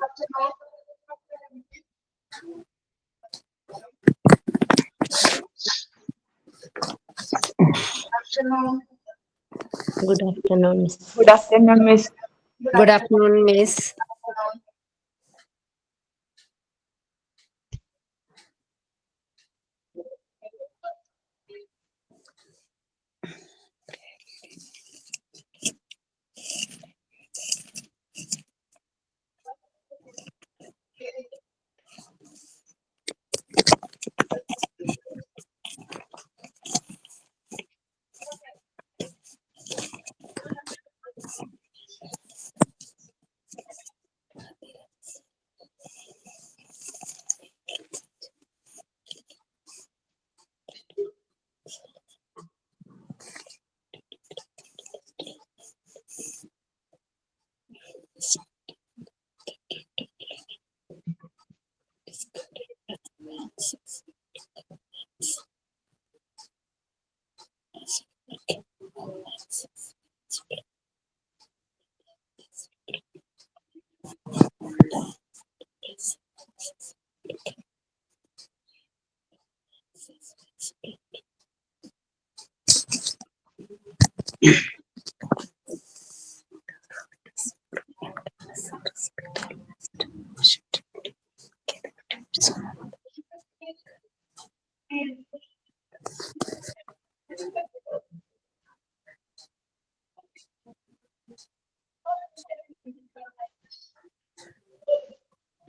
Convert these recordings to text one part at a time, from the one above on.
Afternoon. Good afternoon, Miss. Good afternoon, Miss. Good afternoon, Miss.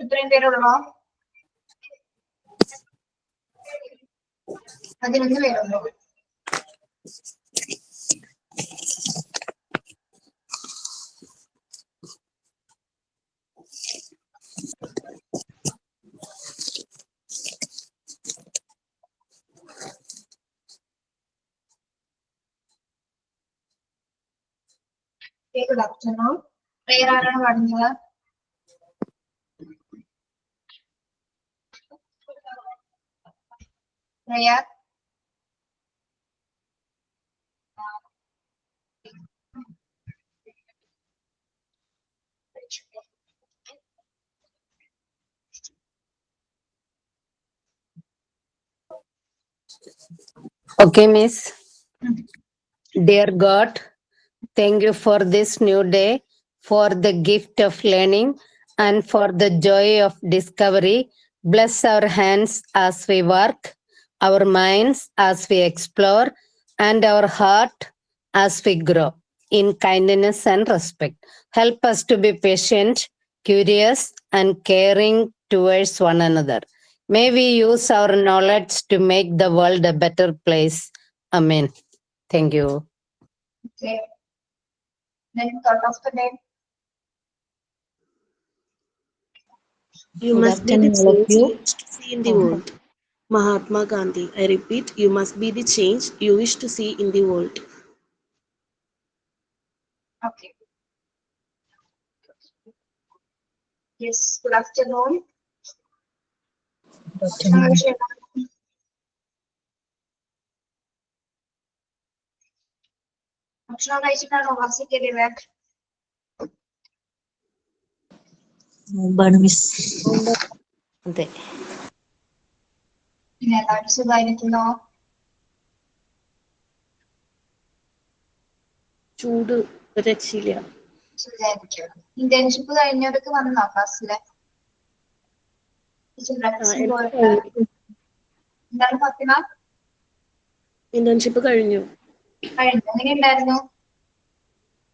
ഇത്രയും പേരുള്ളോ? 11 പേരുള്ളോ? Good afternoon. Prayer ആരാണ് പാടുന്നത്? Prayer. Okay, Miss. Dear God, thank you for this new day, for the gift of learning, and for the joy of discovery. Bless our hands as we work, our minds as we explore, and our heart as we grow in kindness and respect. Help us to be patient, curious, and caring towards one another. May we use our knowledge to make the world a better place. Amen. Thank you. Okay. Then thought of the day. You Good must be the afternoon, all of change you. you wish to see in the world. Mahatma Gandhi. I repeat, you must be the change you wish to see in the world. Okay. Yes, good afternoon. ഭക്ഷണം കഴിച്ചിട്ടാണോ ക്ലാസ്സിൽ കയറിയത്? മുമ്പാണ് miss. അതെ. പിന്നെ എല്ലാവരും സുഖമായിരിക്കുന്നോ? ചൂട് രക്ഷയില്ല. സുഖമായിരിക്കും. Internship കഴിഞ്ഞവർക്ക് വന്നോ ക്ലാസ്സിലെ? എന്താണ് ഫാത്തിമ? ഇന്റേൺഷിപ്പ് കഴിഞ്ഞു. എങ്ങനെയുണ്ടായിരുന്നു?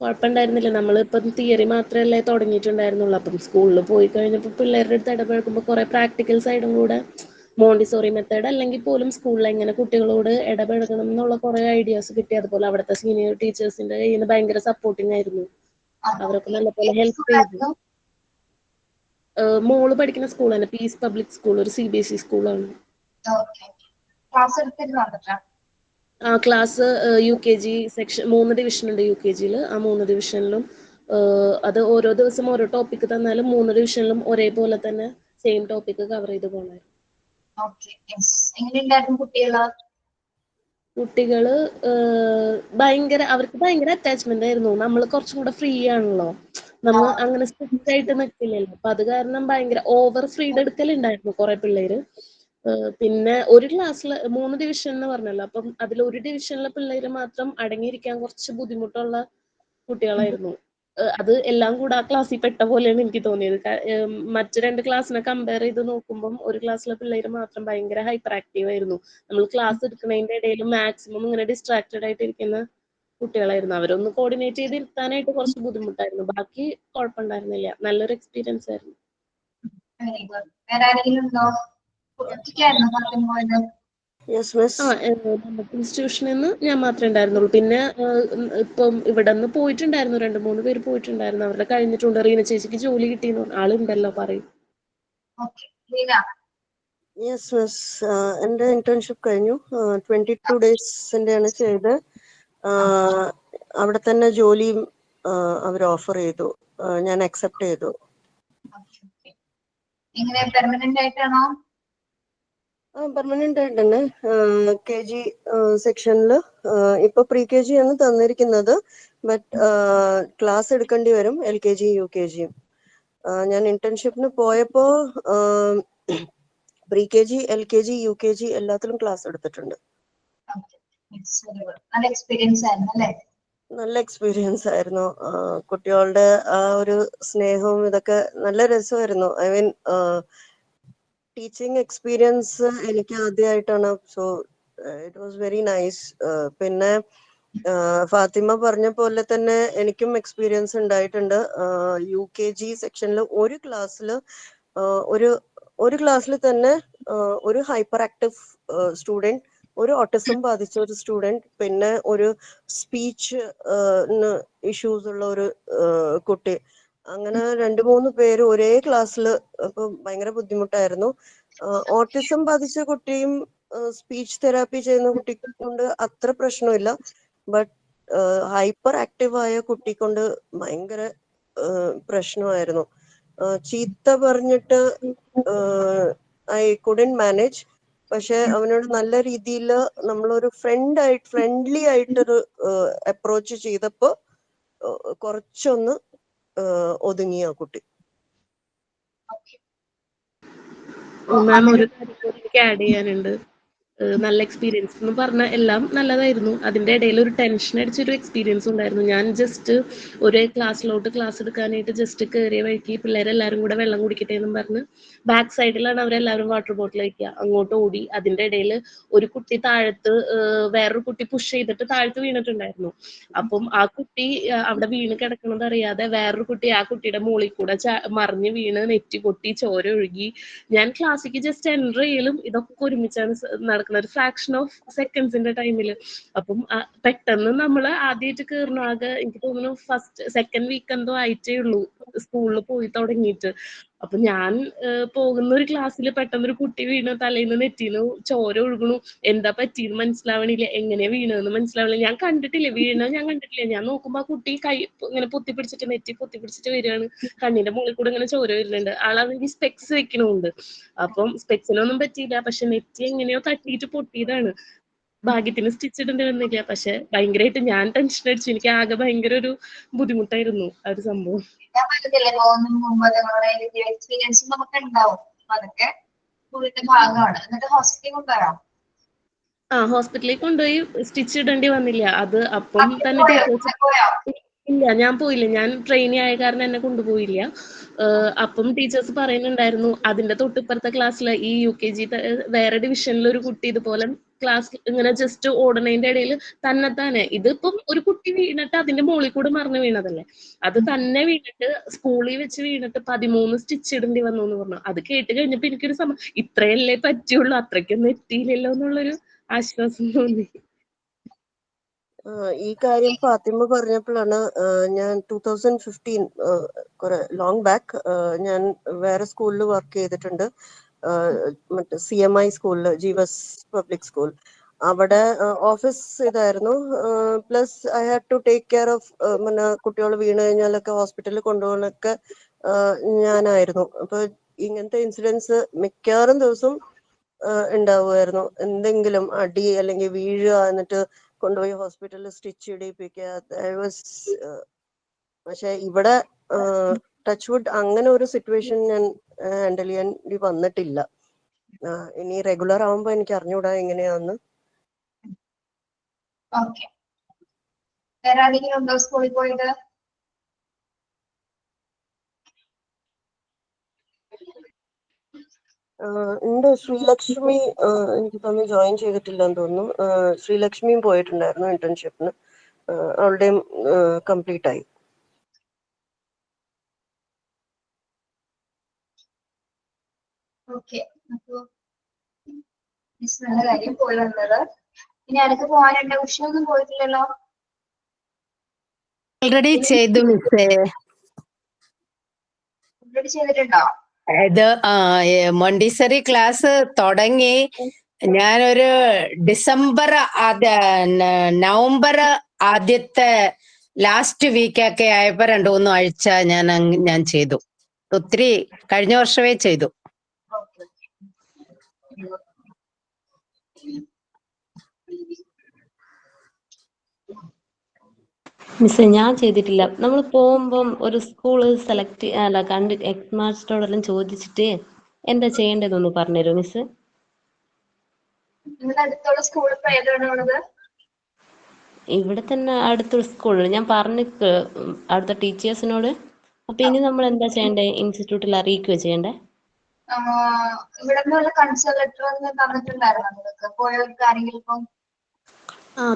കുഴപ്പമുണ്ടായിരുന്നില്ല. നമ്മളിപ്പം തിയറി മാത്രമല്ലേ തുടങ്ങിയിട്ടുണ്ടായിരുന്നുള്ളൂ. അപ്പം സ്കൂളിൽ പോയി കഴിഞ്ഞപ്പോൾ പിള്ളേരുടെ അടുത്ത് ഇടപഴകുമ്പോൾ കുറെ പ്രാക്ടിക്കൽ സൈഡും കൂടെ മോണ്ടിസോറി മെത്തേഡ് അല്ലെങ്കിൽ പോലും സ്കൂളിൽ എങ്ങനെ കുട്ടികളോട് ഇടപഴകണം എന്നുള്ള കുറെ ഐഡിയാസ് കിട്ടി. അതുപോലെ അവിടുത്തെ സീനിയർ ടീച്ചേഴ്സിന്റെ കയ്യിൽ നിന്ന് ഭയങ്കര സപ്പോർട്ടിങ് ആയിരുന്നു. അവരൊക്കെ നല്ലപോലെ ഹെൽപ്പ് ചെയ്തു. മോള് പഠിക്കുന്ന സ്കൂൾ തന്നെ, പീസ് പബ്ലിക് സ്കൂൾ, ഒരു CBSE സ്കൂളാണ്. ആ ക്ലാസ് UKG സെക്ഷൻ 3 ഡിവിഷൻ ഉണ്ട്. UKGയിൽ ആ 3 ഡിവിഷനിലും അത് ഓരോ ദിവസം ഓരോ ടോപ്പിക് തന്നാലും 3 ഡിവിഷനിലും ഒരേപോലെ തന്നെ സെയിം ടോപ്പിക് കവർ ചെയ്ത് പോകണമായിരുന്നു. കുട്ടികള് അവർക്ക് ഭയങ്കര അറ്റാച്ച്മെന്റ് ആയിരുന്നു. നമ്മൾ കുറച്ചും കൂടെ ഫ്രീ ആണല്ലോ. നമ്മ അങ്ങനെ സ്ട്രിക്റ്റ് ആയിട്ട് നിൽക്കില്ലല്ലോ. അപ്പൊ അത് കാരണം ഭയങ്കര ഓവർ ഫ്രീഡം എടുക്കലുണ്ടായിരുന്നു കുറെ പിള്ളേര്. പിന്നെ ഒരു ക്ലാസ്സിൽ 3 ഡിവിഷൻ എന്ന് പറഞ്ഞല്ലോ, അപ്പം അതിൽ ഒരു ഡിവിഷനിലെ പിള്ളേര് മാത്രം അടങ്ങിയിരിക്കാൻ കുറച്ച് ബുദ്ധിമുട്ടുള്ള കുട്ടികളായിരുന്നു. അത് എല്ലാം കൂടെ ആ ക്ലാസ്സിൽ പെട്ട പോലെയാണ് എനിക്ക് തോന്നിയത്. മറ്റു 2 ക്ലാസ്സിനെ കമ്പയർ ചെയ്ത് നോക്കുമ്പോൾ ഒരു ക്ലാസ്സിലെ പിള്ളേര് മാത്രം ഭയങ്കര ഹൈപ്പർ ആക്റ്റീവ് ആയിരുന്നു. നമ്മൾ ക്ലാസ് എടുക്കുന്നതിന്റെ ഇടയിൽ മാക്സിമം ഇങ്ങനെ ഡിസ്ട്രാക്റ്റഡ് ആയിട്ട് ഇരിക്കുന്ന കുട്ടികളായിരുന്നു. അവരൊന്ന് കോർഡിനേറ്റ് ചെയ്ത് ഇരുത്താനായിട്ട് കുറച്ച് ബുദ്ധിമുട്ടായിരുന്നു. ബാക്കി കുഴപ്പമുണ്ടായിരുന്നില്ല. നല്ലൊരു എക്സ്പീരിയൻസ് ആയിരുന്നു. Very good. വേറെ ആരെങ്കിലും ഉണ്ടോ? ഒറ്റയ്ക്കായിരുന്നോ ഫാത്തിമ പോയത്? Yes miss. നമ്മുടെ ഇൻസ്റ്റിറ്റ്യൂഷനിൽ നിന്ന് ഞാൻ മാത്രമേ ഉണ്ടായിരുന്നുള്ളൂ. പിന്നെ ഇപ്പം ഇവിടെ നിന്ന് പോയിട്ടുണ്ടായിരുന്നു, 2-3 പേര് പോയിട്ടുണ്ടായിരുന്നു. അവരുടെ കഴിഞ്ഞിട്ടുണ്ട്. റീന ചേച്ചിക്ക് ജോലി കിട്ടിയെന്ന് പറഞ്ഞു. ആളുണ്ടല്ലോ പറയും. ഓക്കെ, ലീന. Yes miss. എൻ്റെ ഇന്റേൺഷിപ്പ് കഴിഞ്ഞു. 22 ഡേയ്സിൻ്റെയാണ് ചെയ്ത്. അവിടെ തന്നെ ജോലിയും അവർ ഓഫർ ചെയ്തു. ഞാൻ അക്സെപ്റ്റ് ചെയ്തു. എങ്ങനെ പെർമനന്റ് ആയിട്ടാണോ? പെർമനന്റ് ആയിട്ട് തന്നെ. KG സെക്ഷനിൽ ഇപ്പൊ പ്രീ KG ആണ് തന്നിരിക്കുന്നത്. ബട്ട് ക്ലാസ് എടുക്കേണ്ടി വരും LKG UKG. ഞാൻ ഇന്റേൺഷിപ്പിന് പോയപ്പോ പ്രീ KG LKG UKG എല്ലാത്തിലും ക്ലാസ് എടുത്തിട്ടുണ്ട്. നല്ല എക്സ്പീരിയൻസ് ആയിരുന്നു അല്ലേ? നല്ല എക്സ്പീരിയൻസ് ആയിരുന്നു. കുട്ടികളുടെ ആ ഒരു സ്നേഹവും ഇതൊക്കെ നല്ല രസമായിരുന്നു. ഐ മീൻ ടീച്ചിങ് എക്സ്പീരിയൻസ് എനിക്ക് ആദ്യമായിട്ടാണ്. So it was very nice. പിന്നെ ഫാത്തിമ പറഞ്ഞ പോലെ തന്നെ എനിക്കും എക്സ്പീരിയൻസ് ഉണ്ടായിട്ടുണ്ട്. UKG സെക്ഷനിൽ ഒരു ക്ലാസ്സിൽ തന്നെ ഒരു ഹൈപ്പർ ആക്റ്റീവ് സ്റ്റുഡൻറ്, ഒരു ഓട്ടിസം ബാധിച്ച ഒരു സ്റ്റുഡൻറ്, പിന്നെ ഒരു സ്പീച്ച് ഇഷ്യൂസ് ഉള്ള ഒരു കുട്ടി, അങ്ങനെ 2-3 പേര് ഒരേ ക്ലാസ്സിൽ. അപ്പൊ ഭയങ്കര ബുദ്ധിമുട്ടായിരുന്നു. ഓട്ടിസം ബാധിച്ച കുട്ടിയും സ്പീച്ച് തെറാപ്പി ചെയ്യുന്ന കുട്ടി കൊണ്ട് അത്ര പ്രശ്നമില്ല. ബട്ട് ഹൈപ്പർ ആക്റ്റീവ് ആയ കുട്ടി കൊണ്ട് ഭയങ്കര പ്രശ്നമായിരുന്നു. ചീത്ത പറഞ്ഞിട്ട് ഐ കുഡന്റ് മാനേജ്. പക്ഷെ അവനോട് നല്ല രീതിയിൽ നമ്മളൊരു ഫ്രണ്ട്ലി ആയിട്ടൊരു അപ്രോച്ച് ചെയ്തപ്പോ കുറച്ചൊന്ന് ഒതുങ്ങിയ കുട്ടി. മാം, ഒരു കാര്യം കൂടി എനിക്ക് ആഡ് ചെയ്യാനുണ്ട്. നല്ല എക്സ്പീരിയൻസ് എന്ന് പറഞ്ഞാൽ എല്ലാം നല്ലതായിരുന്നു. അതിന്റെ ഇടയിൽ ഒരു ടെൻഷൻ അടിച്ചൊരു എക്സ്പീരിയൻസ് ഉണ്ടായിരുന്നു. ഞാൻ ജസ്റ്റ് ഒരു ക്ലാസ് എടുക്കാനായിട്ട് ജസ്റ്റ് കയറിയ വഴിക്ക് പിള്ളേരെല്ലാരും കൂടെ വെള്ളം കുടിക്കട്ടെ എന്നും പറഞ്ഞ് ബാക്ക് സൈഡിലാണ് അവരെല്ലാവരും വാട്ടർ ബോട്ടിൽ വയ്ക്കുക. അങ്ങോട്ട് ഓടി. അതിന്റെ ഇടയിൽ ഒരു കുട്ടി താഴത്ത് വേറൊരു കുട്ടി പുഷ് ചെയ്തിട്ട് താഴത്ത് വീണിട്ടുണ്ടായിരുന്നു. അപ്പം ആ കുട്ടി അവിടെ വീണ് കിടക്കണത് അറിയാതെ വേറൊരു കുട്ടി ആ കുട്ടിയുടെ മുകളിൽ കൂടെ മറിഞ്ഞ് വീണ് നെറ്റി പൊട്ടി ചോര ഒഴുകി. ഞാൻ ക്ലാസ്സിക്ക് ജസ്റ്റ് എൻ്റർ ചെയ്യലും ഇതൊക്കെ ഒരുമിച്ചാണ് നടക്കുന്നത്, ഒരു ഫ്രാക്ഷൻ ഓഫ് സെക്കൻഡ്സിന്റെ ടൈമിൽ. അപ്പം പെട്ടെന്ന് നമ്മൾ ആദ്യമായിട്ട് കയറുന്നു. ആകെ എനിക്ക് തോന്നുന്നു സെക്കൻഡ് വീക്ക് എന്തോ ആയിട്ടേ ഉള്ളൂ സ്കൂളിൽ പോയി തുടങ്ങിയിട്ട്. അപ്പൊ ഞാൻ പോകുന്ന ഒരു ക്ലാസ്സിൽ പെട്ടെന്നൊരു കുട്ടി വീണ് തലേന്ന് നെറ്റിന്ന് ചോര ഒഴുകണു. എന്താ പറ്റിയെന്ന് മനസ്സിലാവണില്ല, എങ്ങനെയാ വീണെന്ന് മനസ്സിലാവണില്ല. ഞാൻ കണ്ടിട്ടില്ല, ഞാൻ കണ്ടിട്ടില്ല. ഞാൻ നോക്കുമ്പോ ആ കുട്ടി കൈ ഇങ്ങനെ പൊത്തിപ്പിടിച്ചിട്ട് നെറ്റി പൊത്തിപ്പിടിച്ചിട്ട് വരികയാണ്. കണ്ണിന്റെ മുകളിൽ കൂടെ ഇങ്ങനെ ചോര വരുന്നുണ്ട്. ആളാണെങ്കിൽ സ്പെക്സ് വെക്കണുണ്ട്. അപ്പം സ്പെക്സിനൊന്നും പറ്റിയില്ല, പക്ഷെ നെറ്റി എങ്ങനെയോ തട്ടിയിട്ട് പൊട്ടിയതാണ്. ഭാഗ്യത്തിന് സ്റ്റിച്ച് ഇടേണ്ടി വന്നില്ല. പക്ഷെ ഭയങ്കരമായിട്ട് ഞാൻ ടെൻഷൻ അടിച്ചു. എനിക്ക് ആകെ ഭയങ്കര ഒരു ബുദ്ധിമുട്ടായിരുന്നു ആ ഒരു സംഭവം. ഞാൻ പറഞ്ഞില്ലേ, പോകുന്നതിന് മുമ്പ് നിങ്ങളുടെ എക്സ്പീരിയൻസ് നമുക്ക് ഉണ്ടാവും. അതൊക്കെ സ്കൂളിന്റെ ഭാഗമാണ്. എന്നിട്ട് ഹോസ്പിറ്റലിൽ കൊണ്ടുവരാം. ഹോസ്പിറ്റലിൽ കൊണ്ടുപോയി സ്റ്റിച്ച് ഇടേണ്ടി വന്നില്ല. അത് അപ്പം തന്നെ ടീച്ചേഴ്സ്. ഇല്ല, ഞാൻ പോയില്ല. ഞാൻ ട്രെയിനി ആയ കാരണം എന്നെ കൊണ്ടുപോയില്ല. അപ്പം ടീച്ചേഴ്സ് പറയുന്നുണ്ടായിരുന്നു, അതിന്റെ തൊട്ടിപ്പുറത്തെ ക്ലാസ്സിൽ ഈ UKG വേറെ ഡിവിഷനിൽ ഒരു കുട്ടി ഇതുപോലെ ക്ലാസ് ഇങ്ങനെ ജസ്റ്റ് ഓടണേന്റെ ഇടയിൽ തന്നെ ഇതിപ്പം ഒരു കുട്ടി വീണിട്ട് അതിന്റെ മുകളിൽ കൂടെ മറിഞ്ഞു വീണതല്ലേ, അത് തന്നെ വീണിട്ട് സ്കൂളിൽ വെച്ച് വീണിട്ട് 13 സ്റ്റിച്ച് ഇടേണ്ടി വന്നു എന്ന് പറഞ്ഞു. അത് കേട്ട് കഴിഞ്ഞപ്പോ എനിക്കൊരു ഇത്രയല്ലേ പറ്റുള്ളൂ, അത്രയ്ക്കൊന്നും എത്തിയില്ലല്ലോ എന്നുള്ളൊരു ആശ്വാസം തോന്നി. ഈ കാര്യം ഫാത്തിമ പറഞ്ഞപ്പോഴാണ് ഞാൻ 2015 കുറെ ലോങ് ബാക്ക് ഞാൻ വേറെ സ്കൂളിൽ വർക്ക് ചെയ്തിട്ടുണ്ട്. മറ്റേ CMI സ്കൂളിൽ, ജീവസ് പബ്ലിക് സ്കൂൾ. അവിടെ ഓഫീസ് ഇതായിരുന്നു. Plus I had to take care of പിന്നെ കുട്ടികൾ വീണ് കഴിഞ്ഞാലൊക്കെ ഹോസ്പിറ്റലിൽ കൊണ്ടുപോകാനൊക്കെ ഞാനായിരുന്നു. അപ്പൊ ഇങ്ങനത്തെ ഇൻസിഡൻസ് മിക്കവാറും ദിവസം ഉണ്ടാവുമായിരുന്നു. എന്തെങ്കിലും അടി അല്ലെങ്കിൽ വീഴുക, എന്നിട്ട് കൊണ്ടുപോയി ഹോസ്പിറ്റലിൽ സ്റ്റിച്ച് ഇടിപ്പിക്കുക. പക്ഷെ ഇവിടെ ടച്ച് വുഡ് അങ്ങനെ ഒരു സിറ്റുവേഷൻ ഞാൻ ഹാൻഡിൽ ചെയ്യാൻ വന്നിട്ടില്ല. ഇനി റെഗുലർ ആവുമ്പോ എനിക്ക് അറിഞ്ഞൂടാ എങ്ങനെയാന്ന്. ഓക്കെ, വേറെ ആരെങ്കിലും ഉണ്ടോ സ്കൂളിൽ പോയത്? ഉണ്ട്, ശ്രീലക്ഷ്മി എനിക്ക് തോന്നുന്നു ജോയിൻ ചെയ്തിട്ടില്ലെന്ന് തോന്നുന്നു. ശ്രീലക്ഷ്മിയും പോയിട്ടുണ്ടായിരുന്നു ഇന്റേൺഷിപ്പിന്. അവളുടെയും കംപ്ലീറ്റ് ആയി. ഓക്കെ, അപ്പൊ മിസ് നല്ല കാര്യം പോയി വന്നത്. ഇനി അടുത്ത് പോകാനുണ്ട്. ഉഷയൊന്നും പോയിട്ടില്ലല്ലോ? ഓൾറെഡി ചെയ്തു മിസ്സേ. ഓൾറെഡി ചെയ്തിട്ടുണ്ടോ? ഇത് മോണ്ടിസറി ക്ലാസ് തുടങ്ങി. ഞാനൊരു നവംബർ ആദ്യത്തെ ലാസ്റ്റ് വീക്കൊക്കെ ആയപ്പോ 2-3 ആഴ്ച ഞാൻ ചെയ്തു. ഒത്തിരി കഴിഞ്ഞ വർഷമേ ചെയ്തു. ഓക്കെ, മിസ്സേ ഞാൻ ചെയ്തിട്ടില്ല. നമ്മൾ പോകുമ്പം ഒരു സ്കൂള് സെലക്ട് ഹെഡ് മാസ്റ്ററോടെല്ലാം ചോദിച്ചിട്ട് എന്താ ചെയ്യേണ്ടതെന്നൊന്ന് പറഞ്ഞുതരോ മിസ്? നിങ്ങളുടെ അടുത്തുള്ള സ്കൂൾ ഇപ്പൊ ഏതാണ് ഉള്ളത്? ഇവിടെ തന്നെ അടുത്തൊരു സ്കൂളിൽ ഞാൻ പറഞ്ഞിട്ട് അടുത്ത ടീച്ചേഴ്സിനോട്. അപ്പൊ ഇനി നമ്മൾ എന്താ ചെയ്യണ്ടേ? ഇൻസ്റ്റിറ്റ്യൂട്ടിൽ അറിയിക്കുകയോ ചെയ്യണ്ടേ? ഇവിടെ നിന്നുള്ള കൺസേൺ ലെറ്റർ ഒന്ന് തന്നിട്ടുണ്ടായിരുന്നു നിങ്ങൾക്ക്? പോയവർക്ക് ആരെങ്കിലും ഇപ്പം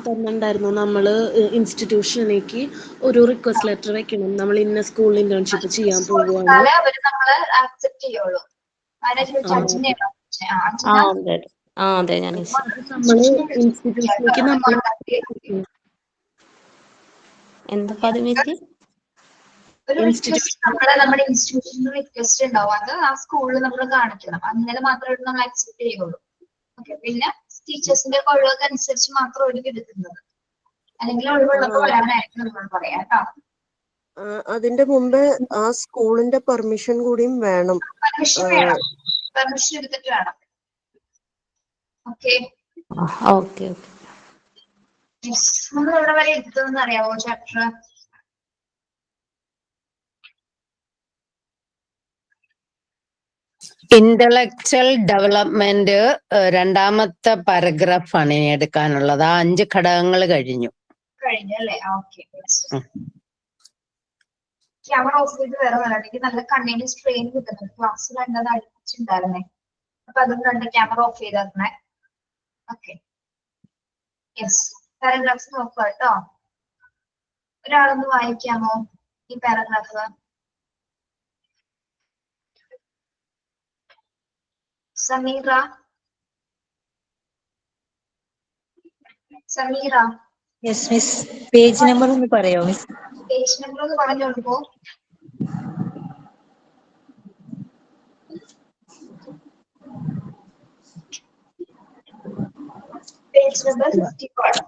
തന്നിട്ടുണ്ടായിരുന്നു. നമ്മള് ഇൻസ്റ്റിറ്റ്യൂഷനിലേക്ക് ഒരു റിക്വസ്റ്റ് ലെറ്റർ വെക്കണം. നമ്മൾ ഇന്ന സ്കൂളിൽ ഇന്റേൺഷിപ്പ് ചെയ്യാൻ പോവുകയാണ്. അവര് നമ്മള് ആക്സെപ്റ്റ് ചെയ്യുള്ളൂ. ആരാ ചോദിച്ചു? അർജുനയാണോ? അതെ ഞാൻ നമ്മള് ഇൻസ്റ്റിറ്റ്യൂഷനിലേക്ക് നമ്മൾ എന്താ പതിമിച്ച് ഒരു റിക്വസ്റ്റ് നമ്മുടെ ഇൻസ്റ്റിറ്റ്യൂഷനിൽ റിക്വസ്റ്റ് ഉണ്ടാവും. അത് ആ സ്കൂളിൽ നമ്മൾ കാണിക്കണം. അങ്ങനെ മാത്രമേ നമ്മൾ ആക്സെപ്റ്റ് ചെയ്യുള്ളൂ. ഓക്കെ, പിന്നെ ടീച്ചേഴ്സിന്റെ ഒഴിവനുസരിച്ച് മാത്രം ഒഴിവ് എടുക്കുന്നത്. അല്ലെങ്കിൽ ഒഴിവുള്ളപ്പോൾ വരാനായിരിക്കും നമ്മൾ പറയാം കേട്ടോ. അതിന്റെ മുമ്പേ ആ സ്കൂളിന്റെ പെർമിഷൻ കൂടിയും വേണം. പെർമിഷൻ വേണം, പെർമിഷൻ എടുത്തിട്ട് വേണം. Okay, okay. നമ്മൾ എവിടെ വരെ എത്തുമെന്ന് അറിയാമോ ചാപ്റ്റർ? ഇന്റലക്ച്വൽ ഡെവലപ്മെന്റ് രണ്ടാമത്തെ പാരഗ്രാഫാണ് ഇനി എടുക്കാനുള്ളത്. ആ 5 ഘടകങ്ങൾ കഴിഞ്ഞു അല്ലേ? ഓക്കെ, ക്യാമറ ഓഫ് ചെയ്ത് വേറെ വരാണെങ്കിൽ നല്ല കണ്ണിന് സ്ട്രെയിൻ കിട്ടുന്നുണ്ട്. ക്ലാസ് കണ്ടത് അടിച്ചിട്ടുണ്ടായിരുന്നേ. അപ്പൊ അതും കണ്ട് ക്യാമറ ഓഫ് ചെയ്തേ. ഓക്കെ, യെസ്, പാരഗ്രാഫ്സ് നോക്കുക കേട്ടോ. ഒരാളൊന്ന് വായിക്കാമോ ഈ paragraph? Sameera. Yes miss, page number ഒന്ന് പറയോ മിസ്? പേജ് നമ്പർ ഒന്ന് പറഞ്ഞു കൊടുക്കോ? Page number 51.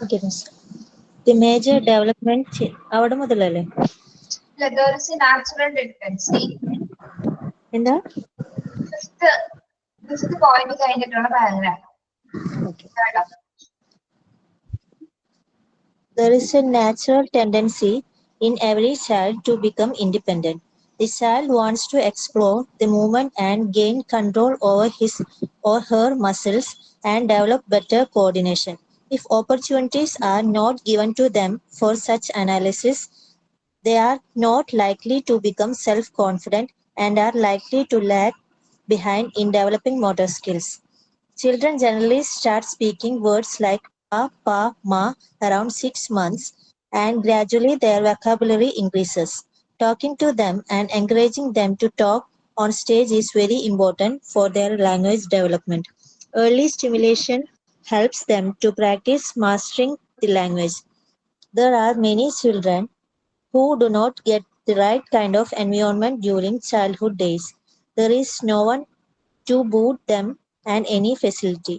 Okay, miss. The major development അവിടെ മുതലല്ലേ? There is a natural tendency. എന്താ? Fifth point കഴിഞ്ഞിട്ടുള്ള paragraph. There is a natural tendency in every child to become independent. The child wants to explore the movement and gain control over his or her muscles and develop better coordination. If opportunities are not given to them for such analysis, they are not likely to become self-confident and are likely to lag behind in developing motor skills. Children generally start speaking words like pa, pa, ma around 6 months, and gradually their vocabulary increases. Talking to them and encouraging them to talk on stage is very important for their language development. Early stimulation helps them to practice mastering the language. There are many children who do not get the right kind of environment during childhood days. There is no one to boot them and any facility.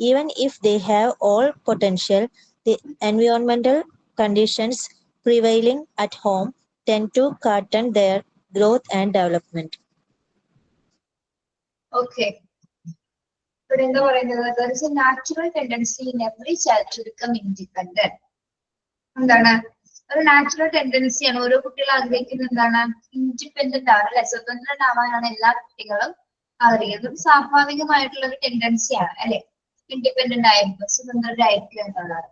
Even if they have all potential, the environmental conditions prevailing at home tend to curtail their growth and development. Okay, ഇവിടെ എന്താ പറയുന്നത്? There is a natural tendency in every child to become independent. എന്താണ്? ഒരു natural ടെൻഡൻസിയാണ്. ഓരോ കുട്ടികൾ ആഗ്രഹിക്കുന്നത് എന്താണ്? Independent ആണ് അല്ലെ, സ്വതന്ത്രനാവാനാണ് എല്ലാ കുട്ടികളും ആഗ്രഹിക്കുന്നത്. സ്വാഭാവികമായിട്ടുള്ള ഒരു ടെൻഡൻസിയാണ് അല്ലെ, ഇൻഡിപെൻഡന്റ് ആയിരിക്കും, സ്വതന്ത്രരായിരിക്കും എന്നുള്ളത്.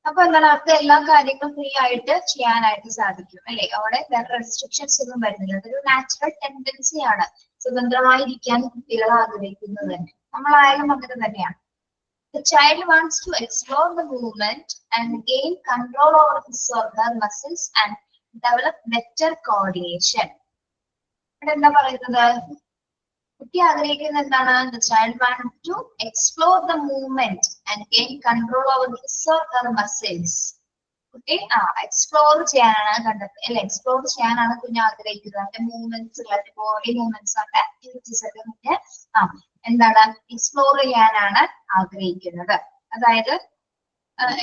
അപ്പൊ എന്താണ്, അവർക്ക് എല്ലാ കാര്യങ്ങളും ഫ്രീ ആയിട്ട് ചെയ്യാനായിട്ട് സാധിക്കും അല്ലെ, അവിടെ വേറെ റെസ്ട്രിക്ഷൻസ് ഒന്നും വരുന്നില്ല. അതൊരു നാച്ചുറൽ ടെൻഡൻസിയാണ്, സ്വതന്ത്രമായിരിക്കാൻ കുട്ടികൾ ആഗ്രഹിക്കുന്നത് തന്നെ. നമ്മളായാലും അങ്ങനെ തന്നെയാണ്. The child wants to explore the movement and gain control over his or her muscles and develop better coordination. എന്താ പറയുന്നത്? കുട്ടി ആഗ്രഹിക്കുന്നത് എന്താണ്? The child wants to explore the movement and gain control over his or her muscles. കുട്ടി explore ചെയ്യാനാണ് കണ്ടത് അല്ലെ, explore ചെയ്യാനാണ് കുഞ്ഞ് ആഗ്രഹിക്കുന്നത്. അതിന്റെ മൂവ്മെന്റ്സ്, ബോഡി മൂവ്മെന്റ്സ് ഒക്കെ, ആക്ടിവിറ്റീസ് ഒക്കെ കുഞ്ഞ് എന്താണ്, എക്സ്പ്ലോർ ചെയ്യാനാണ് ആഗ്രഹിക്കുന്നത്. അതായത്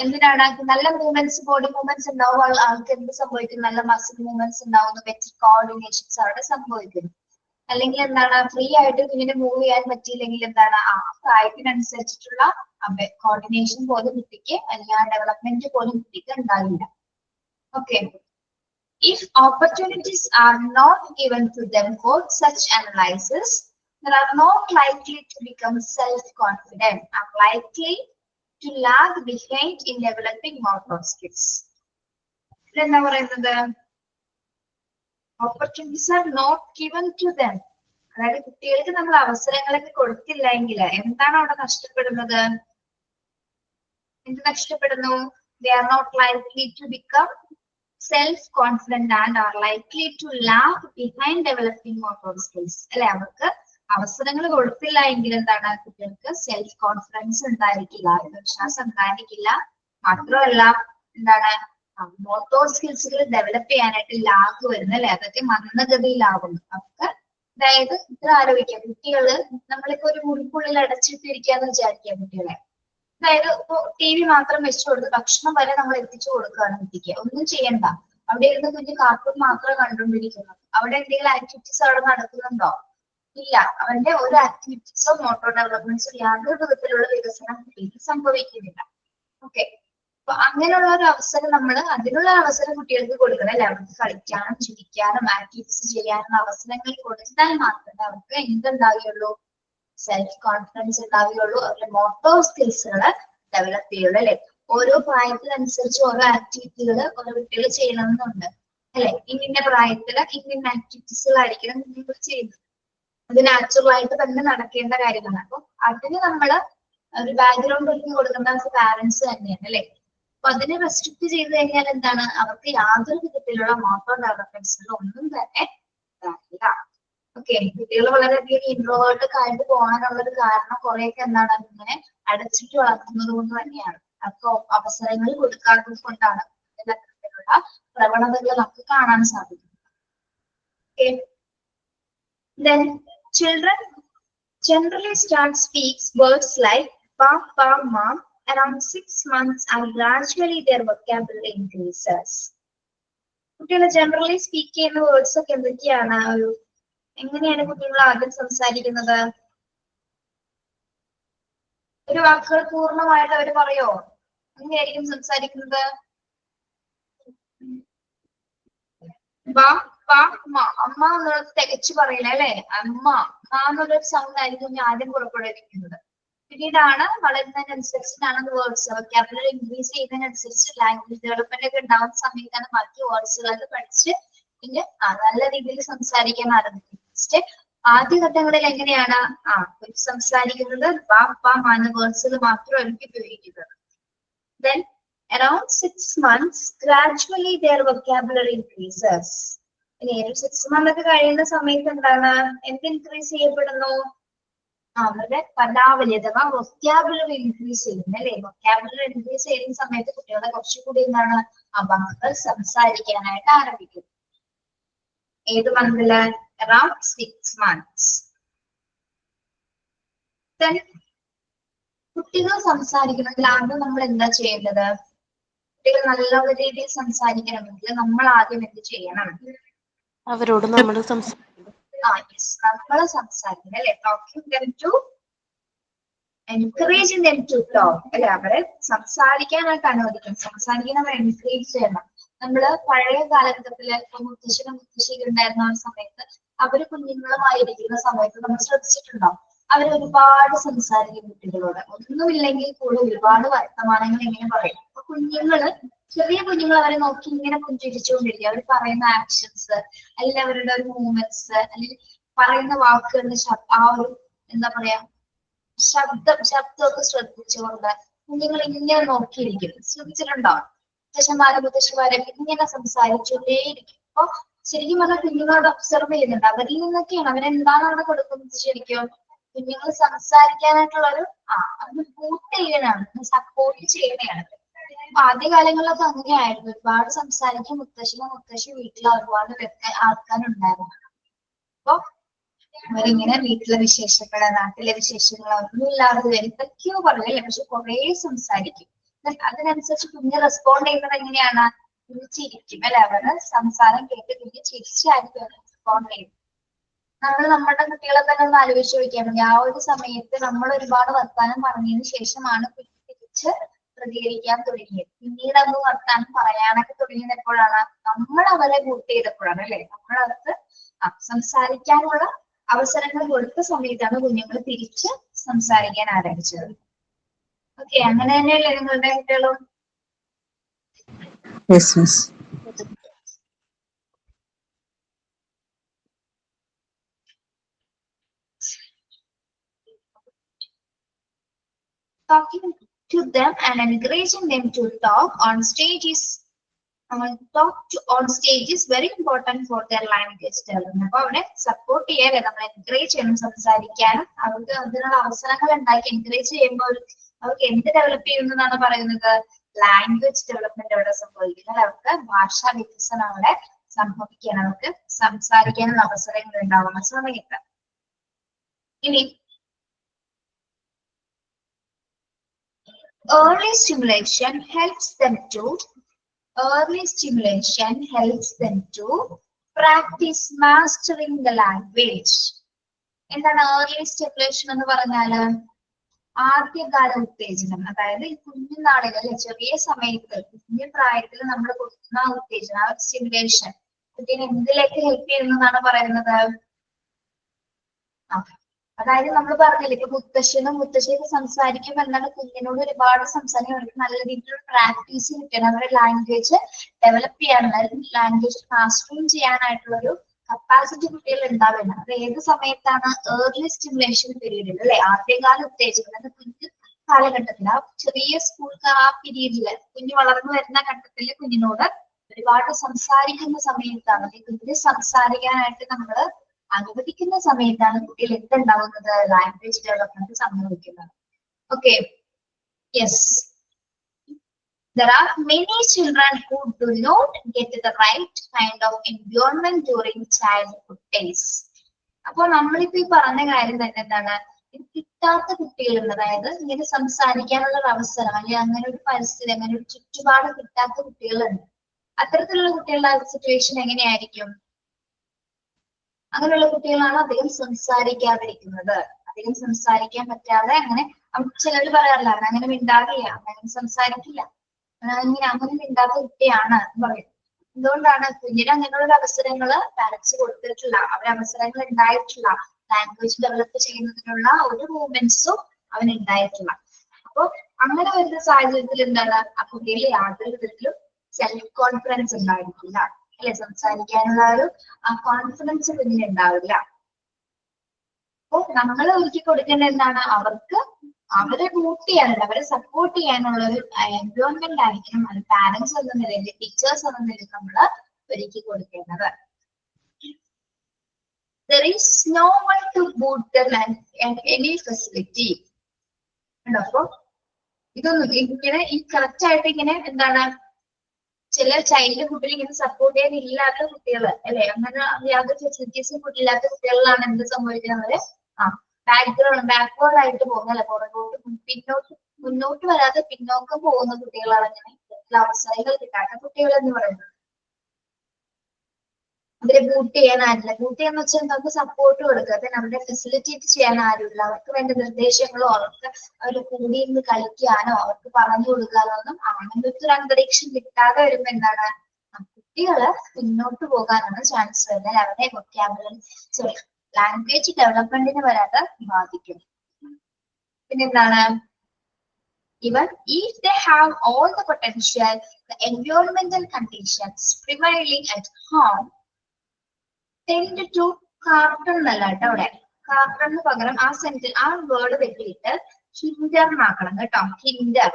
എന്തിനാണ്? നല്ല മൂവ്മെന്റ്സ്, ബോഡി മൂവ്മെന്റ്സ് ഉണ്ടാവുമ്പോൾ ആൾക്ക് എന്ത് സംഭവിക്കും? നല്ല മസിൽ മൂവ്മെന്റ്സ് ഉണ്ടാവുന്നു, ബെറ്റർ കോർഡിനേഷൻസ് അവിടെ സംഭവിക്കുന്നു. അല്ലെങ്കിൽ എന്താണ്, ഫ്രീ ആയിട്ട് കുഞ്ഞിനെ മൂവ് ചെയ്യാൻ പറ്റിയില്ലെങ്കിൽ എന്താണ്, ആ പ്രായത്തിനനുസരിച്ചിട്ടുള്ള കോർഡിനേഷൻ പോലും കുട്ടിക്ക്, അല്ലെങ്കിൽ ആ ഡെവലപ്മെന്റ് പോലും കുട്ടിക്ക് ഉണ്ടാവില്ല. Okay, if opportunities are not given to them for such analysis, they are not likely to become self-confident and likely to lag behind in developing motor skills. എന്താ പറയുന്നത്? Opportunities are not given to them. അതായത് കുട്ടികൾക്ക് നമ്മൾ അവസരങ്ങളൊക്കെ കൊടുത്തില്ല എങ്കിൽ എന്താണ് അവിടെ നഷ്ടപ്പെടുന്നത്? എന്ത് നഷ്ടപ്പെടുന്നു? They are not likely to become self-confident and are likely to lag behind developing motor skills. അല്ലെ, അവർക്ക് അവസരങ്ങൾ കൊടുത്തില്ല എങ്കിൽ എന്താണ്, കുട്ടികൾക്ക് സെൽഫ് കോൺഫിഡൻസ് ഉണ്ടായിരിക്കില്ല, ആത്മവിശ്വാസം ഉണ്ടായിരിക്കില്ല. മാത്രമല്ല എന്താണ്, മോട്ടോർ സ്കിൽസുകൾ ഡെവലപ്പ് ചെയ്യാനായിട്ട് ലാഗ് വരുന്നു അല്ലെ, അതൊക്കെ മന്ദഗതിയിലാവുന്നു അവർക്ക്. അതായത് ഇത്ര ആലോചിക്കാം, കുട്ടികള് നമ്മളിപ്പോ ഒരു മുറിക്കുള്ളിൽ അടച്ചിട്ടിരിക്കാന്ന് വിചാരിക്കാം കുട്ടികളെ. അതായത് ഇപ്പൊ TV മാത്രം വെച്ചു കൊടുത്ത് ഭക്ഷണം വരെ നമ്മൾ എത്തിച്ചു കൊടുക്കുകയാണ് കുട്ടിക്ക്. ഒന്നും ചെയ്യണ്ട, അവിടെ ഇരുന്ന് കുഞ്ഞ് കാർട്ടൂൺ മാത്രം കണ്ടുകൊണ്ടിരിക്കുന്നു. അവിടെ എന്തെങ്കിലും ആക്ടിവിറ്റീസ് അവിടെ നടക്കുന്നുണ്ടോ? ഇല്ല. അവന്റെ ഒരു ആക്ടിവിറ്റീസോ മോട്ടോർ ഡെവലപ്മെന്റ്സോ യാതൊരു വിധത്തിലുള്ള വികസനം കുട്ടിക്ക് സംഭവിക്കുന്നില്ല. ഓക്കെ, അപ്പൊ അങ്ങനെയുള്ള ഒരു അവസരം അതിനുള്ള അവസരം കുട്ടികൾക്ക് കൊടുക്കണം അല്ലെ, അവർക്ക് കളിക്കാനും ചിരിക്കാനും ആക്ടിവിറ്റീസ് ചെയ്യാനും അവസരങ്ങൾ കൊടുത്താൽ മാത്രമേ അവർക്ക് എന്തുണ്ടാവുകയുള്ളൂ? സെൽഫ് കോൺഫിഡൻസ് ഉണ്ടാവുകയുള്ളൂ, അവരുടെ മോട്ടോർ സ്കിൽസുകൾ ഡെവലപ്പ് ചെയ്യുള്ളൂ അല്ലെ. ഓരോ പ്രായത്തിനനുസരിച്ച് ഓരോ ആക്ടിവിറ്റികൾ ഓരോ കുട്ടികൾ ചെയ്യണമെന്നുണ്ട് അല്ലെ. ഇന്ന പ്രായത്തിൽ ഇന്ന ആക്ടിവിറ്റീസുകളായിരിക്കണം കുട്ടികൾ ചെയ്യുന്നത്. അത് നാച്ചുറൽ ആയിട്ട് തന്നെ നടക്കേണ്ട കാര്യമാണ്. അപ്പൊ അതിന് നമ്മള് ഒരു ബാക്ക്ഗ്രൗണ്ട് ഒരുക്കി കൊടുക്കേണ്ട പാരന്റ്സ് തന്നെയാണ് അല്ലെ. അപ്പൊ അതിനെ റെസ്ട്രിക്ട് ചെയ്ത് കഴിഞ്ഞാൽ എന്താണ്, അവർക്ക് യാതൊരു വിധത്തിലുള്ള മോട്ടോർ ഡെവലപ്മെന്റ്സുകൾ ഒന്നും തന്നെ ഉണ്ടാകില്ല. ഓക്കെ, കുട്ടികൾ വളരെയധികം ഇൻട്രോവേർട്ട് ആയിട്ട് പോകാനുള്ള ഒരു കാരണം കുറെയൊക്കെ എന്താണ്, ഇങ്ങനെ അടച്ചിട്ട് വളർത്തുന്നത് കൊണ്ട് തന്നെയാണ്. അവർക്ക് അവസരങ്ങൾ കൊടുക്കാത്തത് കൊണ്ടാണ് ഇത്തരത്തിലുള്ള പ്രവണതകൾ നമുക്ക് കാണാൻ സാധിക്കും. Then children generally start speaks words like papa, mom around 6 months and gradually their vocabulary increases. കുട്ടികൾ ജനറലി സ്പീക്ക് ചെയ്യുന്ന വേർഡ്സ് ഒക്കെ എന്തൊക്കെയാണ്? എങ്ങനെയാണ് കുട്ടികൾ ആദ്യം സംസാരിക്കുന്നത്? ഒരു വാക്കുകൾ പൂർണ്ണമായിട്ട് അവർ പറയോ? എങ്ങനെയായിരിക്കും സംസാരിക്കുന്നത്? അമ്മ എന്നുള്ളത് തികച്ചു പറയില്ല അല്ലെ. അമ്മ എന്നുള്ളൊരു സൗണ്ട് ആയിരിക്കും ആദ്യം പുറപ്പെടുവിക്കുന്നത്. പിന്നീടാണ് വളരുന്നതിനനുസരിച്ചിട്ടാണ് വേർഡ്സ് വൊക്കാബുലറി ഇൻക്രീസ് ചെയ്യുന്നതിനനുസരിച്ച് ലാംഗ്വേജ് ഡെവലപ്മെന്റ് ഒക്കെ ഉണ്ടാവുന്ന സമയത്താണ് ബാക്കി വേർഡ്സുകളൊക്കെ പഠിച്ച് പിന്നെ നല്ല രീതിയിൽ സംസാരിക്കാൻ ആരംഭിക്കും. ആദ്യഘട്ടങ്ങളിൽ എങ്ങനെയാണ് സംസാരിക്കുന്നത്? എന്ന വേർഡ്സുകൾ മാത്രമായിരിക്കും ഉപയോഗിക്കുന്നത്. Then around 6 months gradually their vocabulary increases. ഇനി 6 months ഒക്കെ കഴിയുന്ന സമയത്ത് എന്താണ്, എന്ത് ഇൻക്രീസ് ചെയ്യപ്പെടുന്നു? അവരുടെ പദാവലി അഥവാ വൊക്കാബുലറി ഇൻക്രീസ് ചെയ്യുന്നു അല്ലെ. വൊക്കാബുലറി ഇൻക്രീസ് ചെയ്യുന്ന സമയത്ത് കുട്ടികളെ കുറച്ചുകൂടി എന്താണ്, വാക്കുകൾ സംസാരിക്കാനായിട്ട് ആരംഭിക്കും. ഏത് മന്തില്? around 6 months. Then കുട്ടികൾ സംസാരിക്കണമെങ്കിൽ ആദ്യം നമ്മൾ എന്താ ചെയ്യേണ്ടത്? കുട്ടികൾ നല്ല രീതിയിൽ സംസാരിക്കണമെങ്കിൽ നമ്മൾ ആദ്യം എന്ത് ചെയ്യണം? അവരോട് നമ്മൾ നമ്മള് സംസാരിക്കണം അല്ലെ. Talking them to encouraging them to talk. അല്ലെ, അവരെ സംസാരിക്കാനായിട്ട് അനുവദിക്കണം, സംസാരിക്കാൻ അവരെ എൻകറേജ് ചെയ്യണം. നമ്മള് പഴയ കാലഘട്ടത്തില് ഇപ്പൊ മുത്തശ്ശനും മുത്തശ്ശിയൊക്കെ ഉണ്ടായിരുന്ന ആ സമയത്ത് അവര് കുഞ്ഞുങ്ങളുമായിരിക്കുന്ന സമയത്ത് നമ്മൾ ശ്രദ്ധിച്ചിട്ടുണ്ടാവും, അവർ ഒരുപാട് സംസാരിക്കും കുട്ടികളോട്. ഒന്നുമില്ലെങ്കിൽ കൂടെ ഒരുപാട് വർത്തമാനങ്ങൾ ഇങ്ങനെ പറയും. അപ്പൊ കുഞ്ഞുങ്ങള്, ചെറിയ കുഞ്ഞുങ്ങൾ അവരെ നോക്കി ഇങ്ങനെ പുഞ്ചിരിച്ചുകൊണ്ടിരിക്കും. അവർ പറയുന്ന ആക്ഷൻസ് അല്ലെങ്കിൽ അവരുടെ ഒരു മൂവ്മെന്റ്സ് അല്ലെങ്കിൽ പറയുന്ന വാക്കുകളുടെ ആ ഒരു എന്താ പറയാ ശബ്ദമൊക്കെ ശ്രദ്ധിച്ചുകൊണ്ട് കുഞ്ഞുങ്ങൾ ഇങ്ങനെ നോക്കിയിരിക്കും. ശ്രദ്ധിച്ചിട്ടുണ്ടോ? മുത്തശ്ശന്മാരൊക്കെ ഇങ്ങനെ സംസാരിച്ചുകൊണ്ടേയിരിക്കും. അപ്പൊ ശരിക്കും പറഞ്ഞാൽ കുഞ്ഞുങ്ങളോട് ഒബ്സർവ് ചെയ്യുന്നുണ്ട്. അവരിൽ നിന്നൊക്കെയാണ് അവരെന്താണ് അവിടെ കൊടുക്കുന്നത്. ശരിക്കും കുഞ്ഞുങ്ങൾ സംസാരിക്കാനായിട്ടുള്ളൊരു അവര് കൂട്ട് ചെയ്യാനാണ്, സപ്പോർട്ട് ചെയ്യണയാണ്. അപ്പൊ ആദ്യ കാലങ്ങളിലൊക്കെ അങ്ങനെയായിരുന്നു. ഒരുപാട് സംസാരിക്കാൻ മുത്തശ്ശി വീട്ടിൽ ഒരുപാട് ആൾക്കാരുണ്ടായിരുന്നു. അപ്പൊ അവരിങ്ങനെ വീട്ടിലെ വിശേഷങ്ങള്, നാട്ടിലെ വിശേഷങ്ങള് ഒന്നും ഇല്ലാതെ എന്തൊക്കെയോ പറയല്ലേ, പക്ഷെ കുറെ സംസാരിക്കും. അതിനനുസരിച്ച് കുഞ്ഞ് റെസ്പോണ്ട് ചെയ്യുന്നത് എങ്ങനെയാണ്? കുഞ്ഞ് ചിരിക്കും അല്ലെ, അവരുടെ സംസാരം കേട്ട് കുഞ്ഞ് ചിരിച്ചായിരിക്കും റെസ്പോണ്ട് ചെയ്യും. നമ്മൾ നമ്മുടെ കുട്ടികളെ തന്നെ ഒന്ന് ആലോചിച്ച് നോക്കിയാൽ മതി. ആ ഒരു സമയത്ത് നമ്മൾ ഒരുപാട് വർത്താനം പറഞ്ഞതിന് ശേഷമാണ് കുഞ്ഞ് തിരിച്ച് പ്രതികരിക്കാൻ തുടങ്ങിയത്. പിന്നീട് അന്ന് വർത്താനം പറയാനൊക്കെ തുടങ്ങിയത് എപ്പോഴാണ്? നമ്മൾ അവരെ കൂട്ട് ചെയ്തപ്പോഴാണ് അല്ലെ. നമ്മളവർക്ക് സംസാരിക്കാനുള്ള അവസരങ്ങൾ കൊടുത്ത സമയത്താണ് കുഞ്ഞുങ്ങൾ തിരിച്ച് സംസാരിക്കാൻ ആരംഭിച്ചത്. ഓക്കെ, അങ്ങനെ തന്നെയല്ലേ നിങ്ങളുടെ കുട്ടികളും? Talking to them and encouraging them to talk on stage is very important for their language development. അപ്പൊ അവരെ സപ്പോർട്ട് ചെയ്യാൻ നമ്മൾ എൻകറേജ് ചെയ്യണം, സംസാരിക്കാനും അവർക്ക് അതിനുള്ള അവസരങ്ങൾ ഉണ്ടാക്കി എൻകറേജ് ചെയ്യുമ്പോൾ അവർക്ക് എന്ത് ഡെവലപ്പ് ചെയ്യുന്നതാണ് പറയുന്നത്? ലാംഗ്വേജ് ഡെവലപ്മെന്റ് അവിടെ സംഭവിക്കുന്നത്. അവർക്ക് ഭാഷാ വികസനം അവിടെ സംഭവിക്കാൻ, അവർക്ക് സംസാരിക്കാനുള്ള അവസരങ്ങൾ ഉണ്ടാവുന്ന സമയത്ത്. ഇനി early stimulation helps them to practice mastering the language. എന്താണ് ഏർലി സ്റ്റിമുലേഷൻ എന്ന് പറഞ്ഞാല്? ആദ്യകാല ഉത്തേജനം. അതായത് ഈ കുഞ്ഞുനാളുകളിൽ, ചെറിയ സമയത്ത്, കുഞ്ഞു പ്രായത്തിൽ നമ്മൾ കൊടുക്കുന്ന ഉത്തേജനം, ആ സ്റ്റിമുലേഷൻ കുട്ടീനെ എന്തിലേക്ക് ഹെൽപ്പ് ചെയ്യുന്നതാണ് പറയുന്നത്? അതായത് നമ്മൾ പറഞ്ഞില്ലേ, ഇപ്പൊ മുത്തശ്ശിയൊക്കെ സംസാരിക്കുമ്പോൾ എന്താണ്, കുഞ്ഞിനോട് ഒരുപാട് സംസാരിക്കാൻ അവർക്ക് നല്ല രീതിയിലുള്ള പ്രാക്ടീസ് കിട്ടണം. അവരുടെ ലാംഗ്വേജ് ഡെവലപ്പ് ചെയ്യാനുള്ള, ലാംഗ്വേജ് മാസ്റ്ററിങ് ചെയ്യാനായിട്ടുള്ള ഒരു കപ്പാസിറ്റി കുട്ടികൾ ഉണ്ടാവുകയാണ്. അത് ഏത് സമയത്താണ്? ഏർലി സ്റ്റിമുലേഷൻ പീരീഡിൽ അല്ലെ, ആദ്യകാല ഉത്തേജനം. അത് കുഞ്ഞു കാലഘട്ടത്തിൽ, ആ ചെറിയ സ്കൂൾ ആ പീരീഡില്, കുഞ്ഞു വളർന്നു വരുന്ന ഘട്ടത്തിൽ കുഞ്ഞിനോട് ഒരുപാട് സംസാരിക്കുന്ന സമയത്താണ്, കുഞ്ഞിന് സംസാരിക്കാനായിട്ട് നമ്മൾ അനുവദിക്കുന്ന സമയത്താണ് കുട്ടികൾ എന്തുണ്ടാവുന്നത്? ലാംഗ്വേജ് ഡെവലപ്മെന്റ് സംഭവിക്കുന്നത്. Okay, yes. There are many children who do not get the right kind of environment during childhood days. അപ്പോൾ നമ്മളിപ്പോ ഈ പറഞ്ഞ കാര്യം തന്നെ എന്താണ്? ഇത് കിട്ടാത്ത കുട്ടികളുണ്ട്. അതായത് ഇങ്ങനെ സംസാരിക്കാനുള്ള ഒരു അവസരം അല്ലെങ്കിൽ അങ്ങനെ ഒരു പരിസ്ഥിതി, അങ്ങനെ ഒരു ചുറ്റുപാട് കിട്ടാത്ത കുട്ടികളുണ്ട്. അത്തരത്തിലുള്ള കുട്ടികളുടെ സിറ്റുവേഷൻ എങ്ങനെയായിരിക്കും? അങ്ങനെയുള്ള കുട്ടികളാണ് അധികം സംസാരിക്കാതിരിക്കുന്നത്. അധികം സംസാരിക്കാൻ പറ്റാതെ അങ്ങനെ ചിലർ പറയാറില്ല, അങ്ങനെ മിണ്ടാറില്ല, അങ്ങനെ സംസാരിക്കില്ല, അങ്ങനെ മിണ്ടാത്ത കുട്ടിയാണ് എന്ന് പറയും. എന്തുകൊണ്ടാണ്? കുഞ്ഞിന് അങ്ങനെയുള്ള അവസരങ്ങള് പാരന്റ്സ് കൊടുത്തിട്ടില്ല, അവസരങ്ങൾ ഉണ്ടായിട്ടില്ല. ലാംഗ്വേജ് ഡെവലപ്പ് ചെയ്യുന്നതിനുള്ള ഒരു മൂവ്മെന്റ്സും അവന് ഉണ്ടായിട്ടില്ല. അപ്പൊ അങ്ങനെ വരുന്ന സാഹചര്യത്തിൽ എന്താണ്? ആ കുട്ടിയിൽ യാതൊരു വിധത്തിലും സെൽഫ് കോൺഫിഡൻസ് ഉണ്ടായിരിക്കില്ല അല്ലെ, സംസാരിക്കാനുള്ള ഒരു കോൺഫിഡൻസ് കുഞ്ഞിന് ഉണ്ടാവില്ല. അപ്പൊ നമ്മൾ ഒരുക്കി കൊടുക്കേണ്ട എന്താണ്? അവർക്ക് അവരെ ബൂട്ട് ചെയ്യാനുള്ള, അവരെ സപ്പോർട്ട് ചെയ്യാനുള്ള ഒരു എൻവയോൺമെന്റ് ആയിരിക്കണം അത് പാരന്റ്സ് എന്ന നിലയിൽ, ടീച്ചേഴ്സ് എന്ന നിലയിൽ നമ്മൾ ഒരുക്കി കൊടുക്കേണ്ടത്. There is no one to boot them and any facility. അപ്പൊ ഇതൊന്നും ഇങ്ങനെ ഈ കറക്റ്റ് ആയിട്ട് ഇങ്ങനെ എന്താണ്, ചില ചൈൽഡ് കുട്ടികൾ ഇങ്ങനെ സപ്പോർട്ട് ചെയ്യാൻ ഇല്ലാത്ത കുട്ടികൾ അല്ലെ, അങ്ങനെ യാതൊരു ഫെസിലിറ്റീസും ഇല്ലാത്ത കുട്ടികളിലാണ് എന്ത് സംഭവിക്കുന്നത്? ബാക്ക്വേർഡ് ആയിട്ട് പോകുന്ന അല്ലെ, പുറകോട്ട് മുന്നോട്ട് വരാതെ പിന്നോക്കം പോകുന്ന കുട്ടികളാണ് അങ്ങനെ അവസരങ്ങൾ കിട്ടാത്ത കുട്ടികൾ എന്ന് പറയുന്നത്. അവരെ ബൂട്ട് ചെയ്യാൻ ആരില്ല. ബൂട്ട് ചെയ്യാന്ന് വെച്ചാൽ നമുക്ക് സപ്പോർട്ട് കൊടുക്കുക, പിന്നെ അവരെ ഫെസിലിറ്റേറ്റ് ചെയ്യാൻ ആരുമില്ല. അവർക്ക് വേണ്ട നിർദ്ദേശങ്ങളോ അവർക്ക് അവർ കൂടിയിരുന്ന് കളിക്കാനോ അവർക്ക് പറഞ്ഞു കൊടുക്കാനോ ഒന്നും അങ്ങനത്തെ ഒരു അന്തരീക്ഷം കിട്ടാതെ വരുമ്പോ എന്താണ്, കുട്ടികള് പിന്നോട്ട് പോകാനാണ് ചാൻസ് വരുന്നത്. അവരുടെ വൊക്കാബുലറി സോറി ലാംഗ്വേജ് ഡെവലപ്മെന്റിന് വരാതെ ബാധിക്കും. പിന്നെന്താണ്, even if they have all the potential, the environmental conditions prevailing at home tend to carton എന്നല്ല കേട്ടോ, അവിടെ കാർട്ടണിന് പകരം ആ വേർഡ് വെട്ടിയിട്ട് ഹിൻഡർ ആക്കണം കേട്ടോ. ഹിൻഡർ,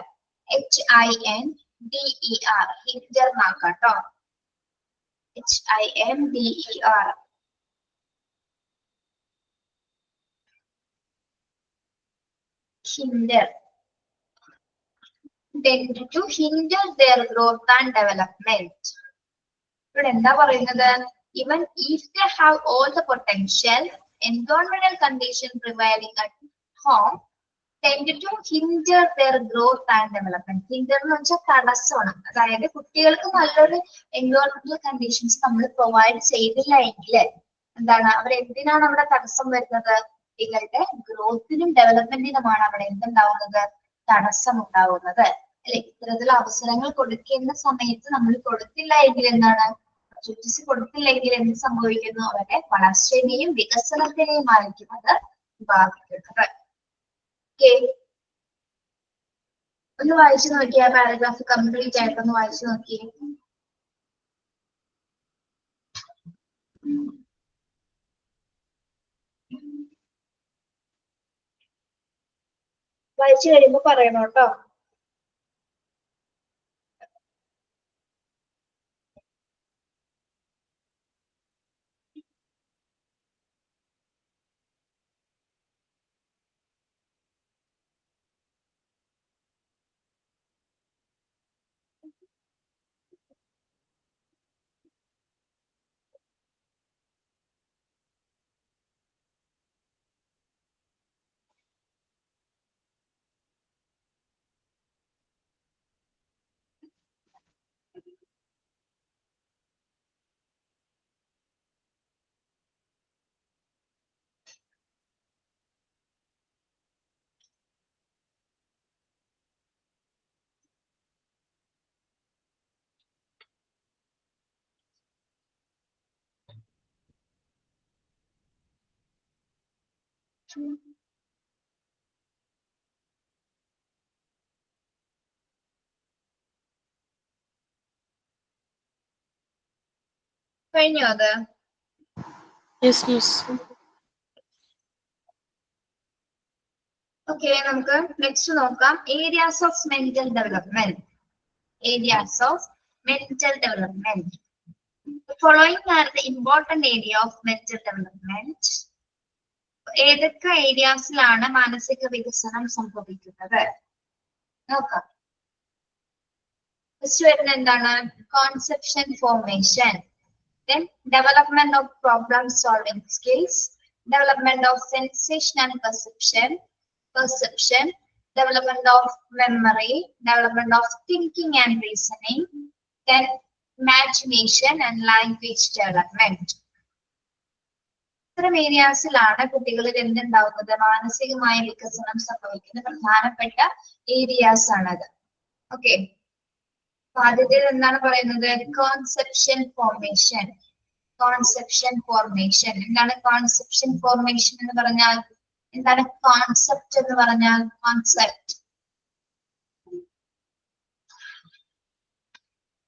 HINDER, ഹിൻഡർ ആക്കാം കേട്ടോ. HINDER. hinder tend to hinder their growth and development. ഇവിടെ എന്താ പറയുന്നത്, even if they have all the potential, environmental condition prevailing at home tend to hinder their growth and development. hinder എന്ന് വെച്ചാൽ തടസ്സമാണ്. അതായത് കുട്ടികൾക്ക് നല്ലൊരു എൻവയോൺമെന്റൽ കണ്ടീഷൻസ് നമ്മൾ പ്രൊവൈഡ് ചെയ്തില്ല എങ്കിൽ എന്താണ്, അവരെന്തിനാണ് അവിടെ തടസ്സം വരുന്നത്, കുട്ടികളുടെ ഗ്രോത്തിനും ഡെവലപ്മെന്റിനുമാണ് അവിടെ എന്തുണ്ടാവുന്നത്, തടസ്സം ഉണ്ടാവുന്നത് അല്ലെ. ഇത്തരത്തിലുള്ള അവസരങ്ങൾ കൊടുക്കേണ്ട സമയത്ത് നമ്മൾ കൊടുത്തില്ല എങ്കിൽ എന്താണ്, ഓപ്പർച്യൂണിറ്റീസ് കൊടുത്തില്ലെങ്കിൽ എന്ത് സംഭവിക്കുന്നു, അവരുടെ വളർച്ചയെയും വികസനത്തിനെയും ആയിരിക്കും അത് ബാധിക്കുന്നത്. ഒന്ന് വായിച്ചു നോക്കിയ പാരഗ്രാഫ് കംപ്ലീറ്റ് ആയിട്ടൊന്ന് വായിച്ചു നോക്കിയേ. വായിച്ചു കഴിയുമ്പോ പറയണം കേട്ടോ. കഴിഞ്ഞോ അത്? Yes, yes. ഓക്കെ, നമുക്ക് നെക്സ്റ്റ് നോക്കാം. Areas of mental development. Areas of mental development. Following are the important area of mental development. ഏതൊക്കെ ഏരിയാസിലാണ് മാനസിക വികസനം സംഭവിക്കുന്നത് നോക്കാം. ഫസ്റ്റ് വരുന്നത് എന്താണ്, Concepcion formation, then development of problem solving skills, development of sensation and perception, development of memory, development of thinking and reasoning, then imagination and language development. ഇത്തരം ഏരിയാസിലാണ് കുട്ടികളിൽ എന്തുണ്ടാവുന്നത്, മാനസികമായ വികസനം സംഭവിക്കുന്ന പ്രധാനപ്പെട്ട ഏരിയാസ് ആണത്. ഓക്കെ, ആദ്യത്തിൽ എന്താണ് പറയുന്നത്, കോൺസെപ്ഷൻ ഫോർമേഷൻ. കോൺസെപ്ഷൻ ഫോർമേഷൻ എന്താണ്, കോൺസെപ്ഷൻ ഫോർമേഷൻ എന്ന് പറഞ്ഞാൽ എന്താണ്, കോൺസെപ്റ്റ് എന്ന് പറഞ്ഞാൽ കോൺസെപ്റ്റ്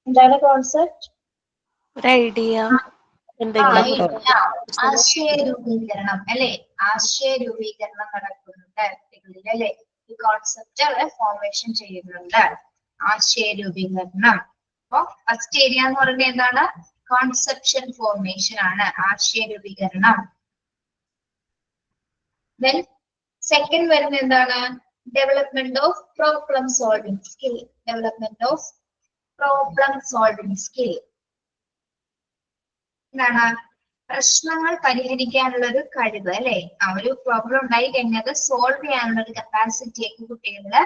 എന്താണ്, കോൺസെപ്റ്റ് ഒരു ഐഡിയ, ആശയരൂപീകരണം അല്ലെ, ആശയരൂപീകരണം നടക്കുന്നുണ്ട് കുട്ടികളിൽ അല്ലെ. ഈ കോൺസെപ്റ്റ് അവിടെ ഫോർമേഷൻ ചെയ്യുന്നുണ്ട്, ആശയരൂപീകരണം. അപ്പൊ ഫസ്റ്റ് ഏരിയ എന്ന് പറയുന്നത് എന്താണ്, കോൺസെപ്ഷൻ ഫോർമേഷൻ ആണ്, ആശയരൂപീകരണം. Then second വരുന്നത് എന്താണ്, development of problem solving skill. Development of problem solving skill എന്താണ്, പ്രശ്നങ്ങൾ പരിഹരിക്കാനുള്ള ഒരു കഴിവ് അല്ലെ. ആ ഒരു പ്രോബ്ലം ഉണ്ടായി കഴിഞ്ഞാൽ സോൾവ് ചെയ്യാനുള്ള ഒരു കപ്പാസിറ്റി ഒക്കെ കുട്ടികളുടെ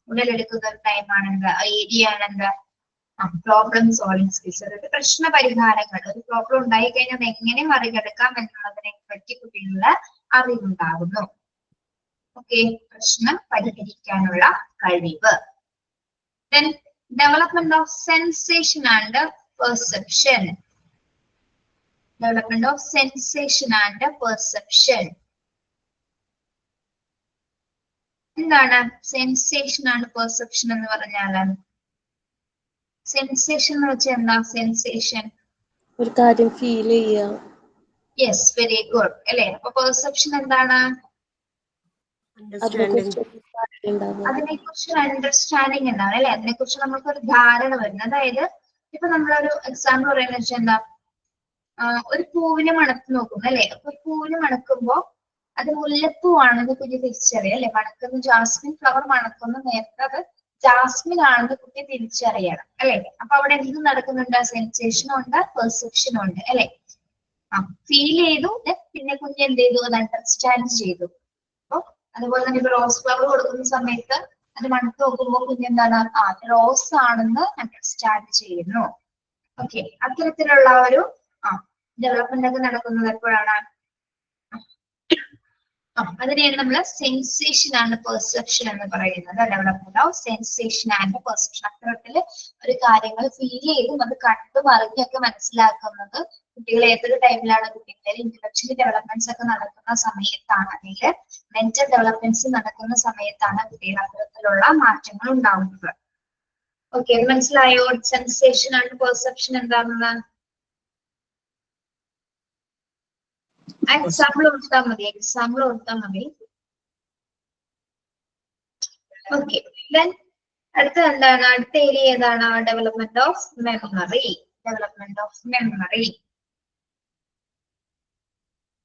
ഉടലെടുക്കുന്ന ഒരു ടൈമാണ് എന്ത്, ഏരിയ ആണ് എന്ത്, പ്രോബ്ലം സോൾവിംഗ് സ്കിൽസ്, അതായത് പ്രശ്ന പരിഹാരങ്ങൾ. ഒരു പ്രോബ്ലം ഉണ്ടായി കഴിഞ്ഞാൽ അത് എങ്ങനെ മറികടക്കാം എന്നുള്ളതിനെ പറ്റി കുട്ടികളുടെ അറിവുണ്ടാകുന്നു. ഓക്കെ, പ്രശ്നം പരിഹരിക്കാനുള്ള കഴിവ്. Then development of sensation and perception. Development of sensation and perception. എന്താണ് സെൻസേഷൻ ആൻഡ് പെർസെപ്ഷൻ എന്ന് പറഞ്ഞാല്? സെൻസേഷൻ എന്ന് വെച്ചാൽ എന്താ? സെൻസേഷൻ ഒരു കാര്യം ഫീൽ ചെയ്യുക. യെസ്, വെരി ഗുഡ് അല്ലെ. അപ്പൊ പെർസെപ്ഷൻ എന്താണ്? അതിനെക്കുറിച്ച് അണ്ടർസ്റ്റാൻഡിങ് ഉണ്ടാവും അല്ലെ, അതിനെക്കുറിച്ച് നമുക്ക് ഒരു ധാരണ വരുന്നത്. അതായത് ഇപ്പൊ നമ്മളൊരു എക്സാമ്പിൾ പറയുന്നത് വെച്ചാൽ എന്താ, ഒരു പൂവിനെ മണത്ത് നോക്കുന്നു അല്ലെ. അപ്പൊ പൂവിനെ മണക്കുമ്പോ അത് മുല്ലപ്പൂവാണെന്ന് കുഞ്ഞ് തിരിച്ചറിയാം അല്ലെ. മണക്കുന്ന ജാസ്മിൻ ഫ്ലവർ മണക്കുന്ന നേരത്തെ അത് ജാസ്മിൻ ആണെന്ന് കുട്ടി തിരിച്ചറിയണം അല്ലെ. അപ്പൊ അവിടെ എന്ത് നടക്കുന്നുണ്ട്? സെൻസേഷനും ഉണ്ട്, പെർസെപ്ഷനും ഉണ്ട് അല്ലെ. ഫീൽ ചെയ്തു, പിന്നെ കുഞ്ഞ് എന്ത് ചെയ്തു? അത് അണ്ടർസ്റ്റാൻഡ് ചെയ്തു. അപ്പൊ അതുപോലെ തന്നെ ഇപ്പൊ റോസ് ഫ്ലവർ കൊടുക്കുന്ന സമയത്ത് അത് മണത്ത് നോക്കുമ്പോൾ കുഞ്ഞെന്താണ്? റോസ് ആണെന്ന് അണ്ടർസ്റ്റാൻഡ് ചെയ്യുന്നു. ഓക്കെ, അത്തരത്തിലുള്ള ഒരു ഡെവലപ്മെന്റ് ഒക്കെ നടക്കുന്നത് എപ്പോഴാണ്? അതിനെയാണ് നമ്മൾ സെൻസേഷൻ ആൻഡ് പെർസെപ്ഷൻ എന്ന് പറയുന്നത്. Development of sensation and perception. അത്തരത്തില് ഒരു കാര്യങ്ങൾ ഫീൽ ചെയ്തും അത് കണ്ടും അറിഞ്ഞൊക്കെ മനസ്സിലാക്കുന്നത് കുട്ടികൾ ഏതൊരു ടൈമിലാണ്? കുട്ടികളിൽ ഇന്റലക്ച്വൽ ഡെവലപ്മെന്റ്സ് ഒക്കെ നടക്കുന്ന സമയത്താണ്, അല്ലെങ്കിൽ മെന്റൽ ഡെവലപ്മെന്റ്സ് നടക്കുന്ന സമയത്താണ് കുട്ടികൾ അത്തരത്തിലുള്ള മാറ്റങ്ങൾ ഉണ്ടാവുന്നത്. ഓക്കെ, മനസ്സിലായോ സെൻസേഷൻ ആൻഡ് പെർസെപ്ഷൻ എന്താണെന്ന്? എക്സാമ്പിൾ കൊടുത്താൽ മതി, എക്സാമ്പിൾ കൊടുത്താൽ മതി. ഓക്കെ, ദെൻ അടുത്ത എന്താണ്? അടുത്ത ഏരിയ ഏതാണ്? Development of memory. Development of memory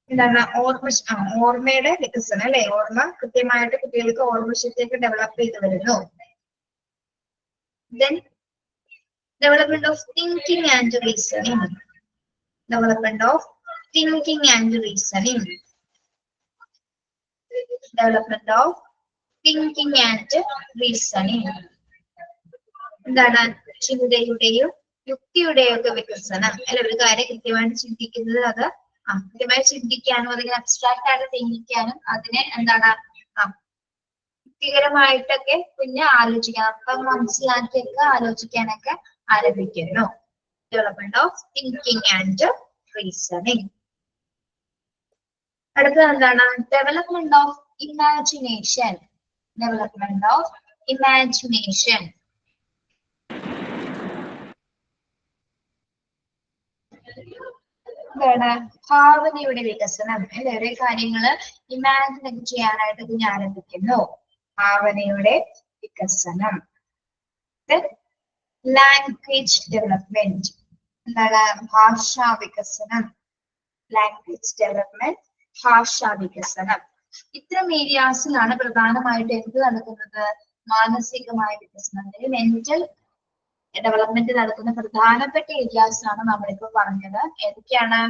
എന്താണ്? ഓർമ്മയുടെ വികസനം അല്ലെ. ഓർമ്മ കൃത്യമായിട്ട് കുട്ടികൾക്ക് ഓർമ്മശക്തിയൊക്കെ ഡെവലപ്പ് ചെയ്ത് വരുന്നു. Then development of thinking and reasoning. Development of thinking and reasoning. Development of thinking and reasoning. എന്താണ്? ചിന്തയുടെയും യുക്തിയുടെയും ഒക്കെ വികസനം അല്ലെ. ഒരു കാര്യം കൃത്യമായിട്ട് ചിന്തിക്കുന്നത്, അത് കൃത്യമായി ചിന്തിക്കാനും അതിനെ അബ്സ്ട്രാക്ട് ആയിട്ട് ചിന്തിക്കാനും അതിനെ എന്താണ് യുക്തികരമായിട്ടൊക്കെ കുഞ്ഞ് ആലോചിക്കാൻ, അപ്പം മനസ്സിലാക്കിയൊക്കെ ആലോചിക്കാനൊക്കെ ആരംഭിക്കുന്നു. Development of thinking and reasoning. അടുത്തത് എന്താണ്? Development of imagination. Development of imagination. എന്താണ്? ഭാവനയുടെ വികസനം അല്ലെ. ഓരോ കാര്യങ്ങള് ഇമാജിൻ ഒക്കെ ചെയ്യാനായിട്ട് കുഞ്ഞ് ആരംഭിക്കുന്നു. ഭാവനയുടെ വികസനം. Language development. എന്താണ്? ഭാഷാ വികസനം. ലാംഗ്വേജ് ഡെവലപ്മെന്റ്, ഭാഷാ വികസനം. ഇത്തരം ഏരിയാസിലാണ് പ്രധാനമായിട്ട് എന്ത് നടക്കുന്നത്? മാനസികമായ വികസനം, മെന്റൽ ഡെവലപ്മെന്റ് നടക്കുന്ന പ്രധാനപ്പെട്ട ഏരിയാസ് ആണ് നമ്മളിപ്പോ പറഞ്ഞത്. ഏതൊക്കെയാണ്?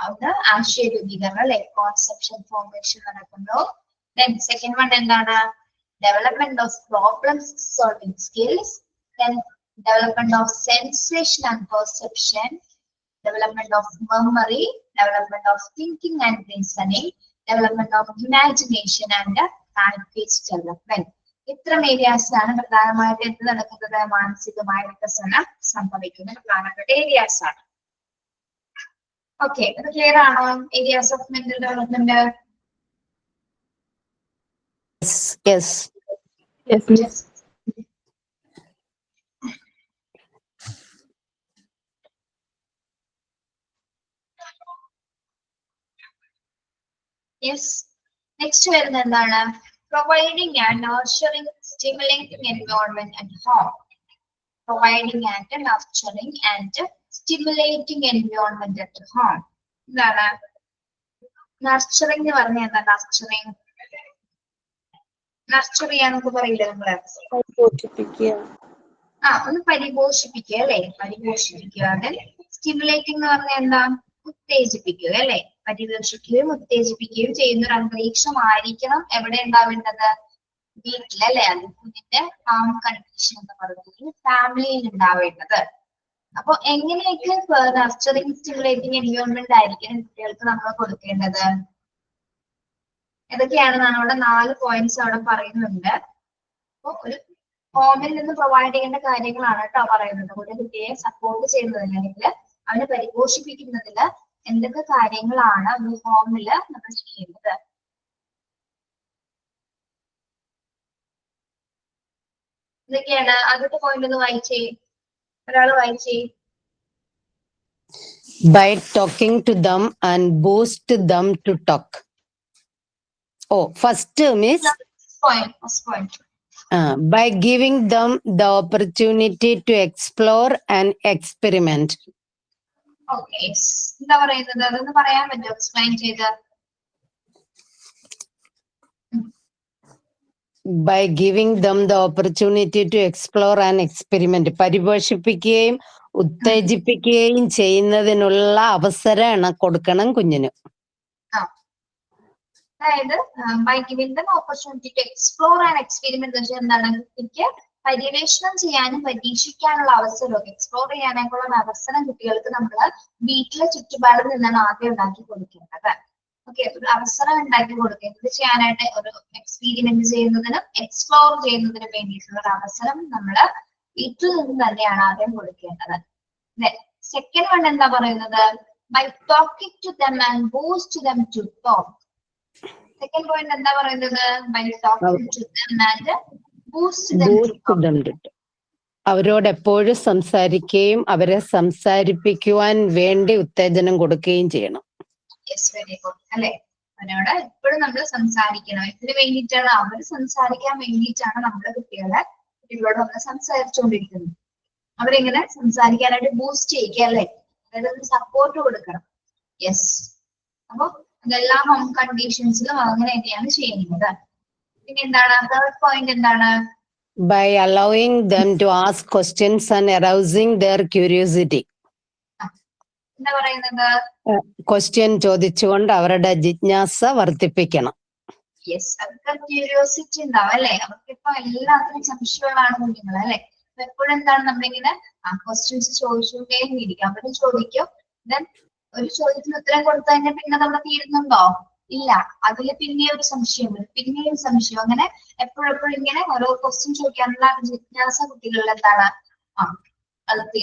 ഒന്ന് ആശയ രൂപീകരണം അല്ലെ, കോൺസെപ്ഷൻ ഫോർമേഷൻ നടക്കുന്നു. ദെൻ സെക്കൻഡ് വൺ എന്താണ്? Development of problem solving skills. Then development of sensation and perception, development of memory, development of thinking and reasoning, development of imagination and language development. ഇത്തരം ഏരിയാസ് ആണ് പ്രധാനമായിട്ട് എന്ത് നടക്കുന്നത്? മാനസികമായ വികസനം സംഭവിക്കുന്ന പ്രധാനപ്പെട്ട ഏരിയാസ് ആണ്. ഓക്കെ, അത് ക്ലിയർ ആണോ? Areas of mental development. Yes. Yes. Yes, next വരുന്നത് എന്താണ്? Providing and nurturing stimulating environment at home. Providing and nurturing and stimulating environment at home. എന്താണ് നർച്ചറിങ് എന്ന് പറഞ്ഞാൽ? എന്താ നർച്ചറിങ്? നർച്ചർ ചെയ്യാന്നൊക്കെ പറയില്ലേ നമ്മള്? ഒന്ന് പരിപോഷിപ്പിക്കുക അല്ലെ. പരിപോഷിപ്പിക്കുക. അതെ. സ്റ്റിമുലേറ്റിംഗ് എന്ന് പറഞ്ഞാൽ എന്താ? ഉത്തേജിപ്പിക്കുക അല്ലെ. പരിപോഷിക്കുകയും ഉത്തേജിപ്പിക്കുകയും ചെയ്യുന്ന ഒരു അന്തരീക്ഷമായിരിക്കണം എവിടെ ഉണ്ടാവേണ്ടത്? വീട്ടിലല്ലേ, അത് കുഞ്ഞിന്റെ ഹാം കണ്ടീഷൻ എന്ന് പറയുന്നത് ഫാമിലിയിൽ ഉണ്ടാവേണ്ടത്. അപ്പൊ എങ്ങനെയൊക്കെ നർച്ചറിങ് സ്റ്റിമുലേറ്റിംഗ് എൻവയോൺമെന്റ് ആയിരിക്കണം കുട്ടികൾക്ക് നമ്മൾ കൊടുക്കേണ്ടത്? ഏതൊക്കെയാണെന്നാണ് അവിടെ 4 പോയിന്റ്സ് അവിടെ പറയുന്നുണ്ട്. അപ്പൊ ഒരു ഹോമിൽ നിന്ന് പ്രൊവൈഡ് ചെയ്യേണ്ട കാര്യങ്ങളാണ് കേട്ടോ പറയുന്നത്. ഒരു കുട്ടിയെ സപ്പോർട്ട് ചെയ്യുന്നതിൽ അല്ലെങ്കിൽ അവനെ പരിപോഷിപ്പിക്കുന്നതിൽ എന്തൊക്കെ കാര്യങ്ങളാണ് ഒരു ഹോമിൽ നമ്മൾ ചെയ്യേണ്ടത്? ഇതൊക്കെയാണ്. ആദ്യത്തെ പോയിന്റ് ഒന്ന് വായിച്ചേ, ഒരാൾ വായിച്ചേ. By talking to them and boost them to talk. Oh, first miss, First point. by giving them the opportunity to explore and experiment. Okay, എന്താ പറയുന്നത്? അതൊന്ന് പറയാൻ പറ്റുമോ? എക്സ്പ്ലെയിൻ ചെയ്ത്. By giving them the opportunity to explore and experiment. പരിപോഷിപ്പിക്കുകയും ഉത്തേജിപ്പിക്കുകയും ചെയ്യുന്നതിനുള്ള അവസരമാണ് കൊടുക്കണം കുഞ്ഞിന്. അതായത് by giving them opportunity to explore and experiment എന്ന് വെച്ചാൽ എന്താണ്? കുട്ടിക്ക് പര്യവേഷണം ചെയ്യാനും പരീക്ഷിക്കാനുള്ള അവസരമൊക്കെ എക്സ്പ്ലോർ ചെയ്യാനായിട്ടുള്ള അവസരം കുട്ടികൾക്ക് നമ്മൾ വീട്ടിലെ ചുറ്റുപാടിൽ നിന്നാണ് ആദ്യം ഉണ്ടാക്കി കൊടുക്കേണ്ടത്. ഓക്കെ, ഒരു അവസരം ഉണ്ടാക്കി കൊടുക്കുന്നത് ചെയ്യാനായിട്ട്, ഒരു എക്സ്പീരിമെന്റ് ചെയ്യുന്നതിനും എക്സ്പ്ലോർ ചെയ്യുന്നതിനും വേണ്ടിയിട്ടുള്ള ഒരു അവസരം നമ്മൾ വീട്ടിൽ നിന്ന് തന്നെയാണ് ആദ്യം കൊടുക്കേണ്ടത്. സെക്കൻഡ് വൺ എന്താ പറയുന്നത്? By talking to them and boost them to talk. Second point എന്താ പറയുന്നത്? By talking to them and boost them to talk. അവരോട് എപ്പോഴും സംസാരിക്കുകയും അവരെ സംസാരിപ്പിക്കുവാൻ വേണ്ടി ഉത്തേജനം കൊടുക്കുകയും ചെയ്യണം. യെസ്, വെരി ഗുഡ് അല്ലെ. അവനോട് എപ്പോഴും നമ്മൾ സംസാരിക്കണം. ഇതിന് വേണ്ടിയിട്ടാണ്, അവർ സംസാരിക്കാൻ വേണ്ടിയിട്ടാണ് നമ്മുടെ കുട്ടികളോട് നമ്മൾ സംസാരിച്ചുകൊണ്ടിരിക്കുന്നത്. അവരെങ്ങനെ സംസാരിക്കാനായിട്ട് ബൂസ്റ്റ് ചെയ്യുക അല്ലെ, അതായത് സപ്പോർട്ട് കൊടുക്കണം. യെസ്, അപ്പൊ അതെല്ലാ ഹോം കണ്ടീഷൻസിലും അങ്ങനെ തന്നെയാണ് ചെയ്യുന്നത്. പിന്നെ എന്താണ് തേർഡ് പോയിന്റ്? എന്താണ്? By allowing them to ask questions and arousing their curiosity. എന്താ പറയുന്നത്? ക്വസ്റ്റ്യൻ ചോദിച്ചുകൊണ്ട് അവരുടെ ജിജ്ഞാസ വർദ്ധിപ്പിക്കണം. യെസ്, അവർക്ക് ക്യൂരിയോസിറ്റി ഉണ്ടാവും അല്ലെ. അവർക്ക് ഇപ്പൊ എല്ലാത്തിനും സംശയങ്ങളാണ് കുഞ്ഞുങ്ങൾ അല്ലെ. അപ്പൊ എപ്പോഴും എന്താണ് നമ്മളിങ്ങനെ ക്വസ്റ്റ്യൻസ് ചോദിച്ചുകൊണ്ടേ ഇരിക്കും. അവര് ചോദിക്കും, ദെൻ ഒരു ചോദ്യത്തിന് ഉത്തരം കൊടുത്തു കഴിഞ്ഞാൽ പിന്നെ നമ്മൾ തീരുന്നുണ്ടോ? ഇല്ല, അതിൽ പിന്നെ ഒരു സംശയം വരും, പിന്നെയും സംശയം. അങ്ങനെ എപ്പോഴെപ്പോഴും ഇങ്ങനെ ഓരോ ക്വസ്റ്റ്യൻ ചോദിക്കാനുള്ള ജിജ്ഞാസ കുട്ടികളിൽ എന്താണ്?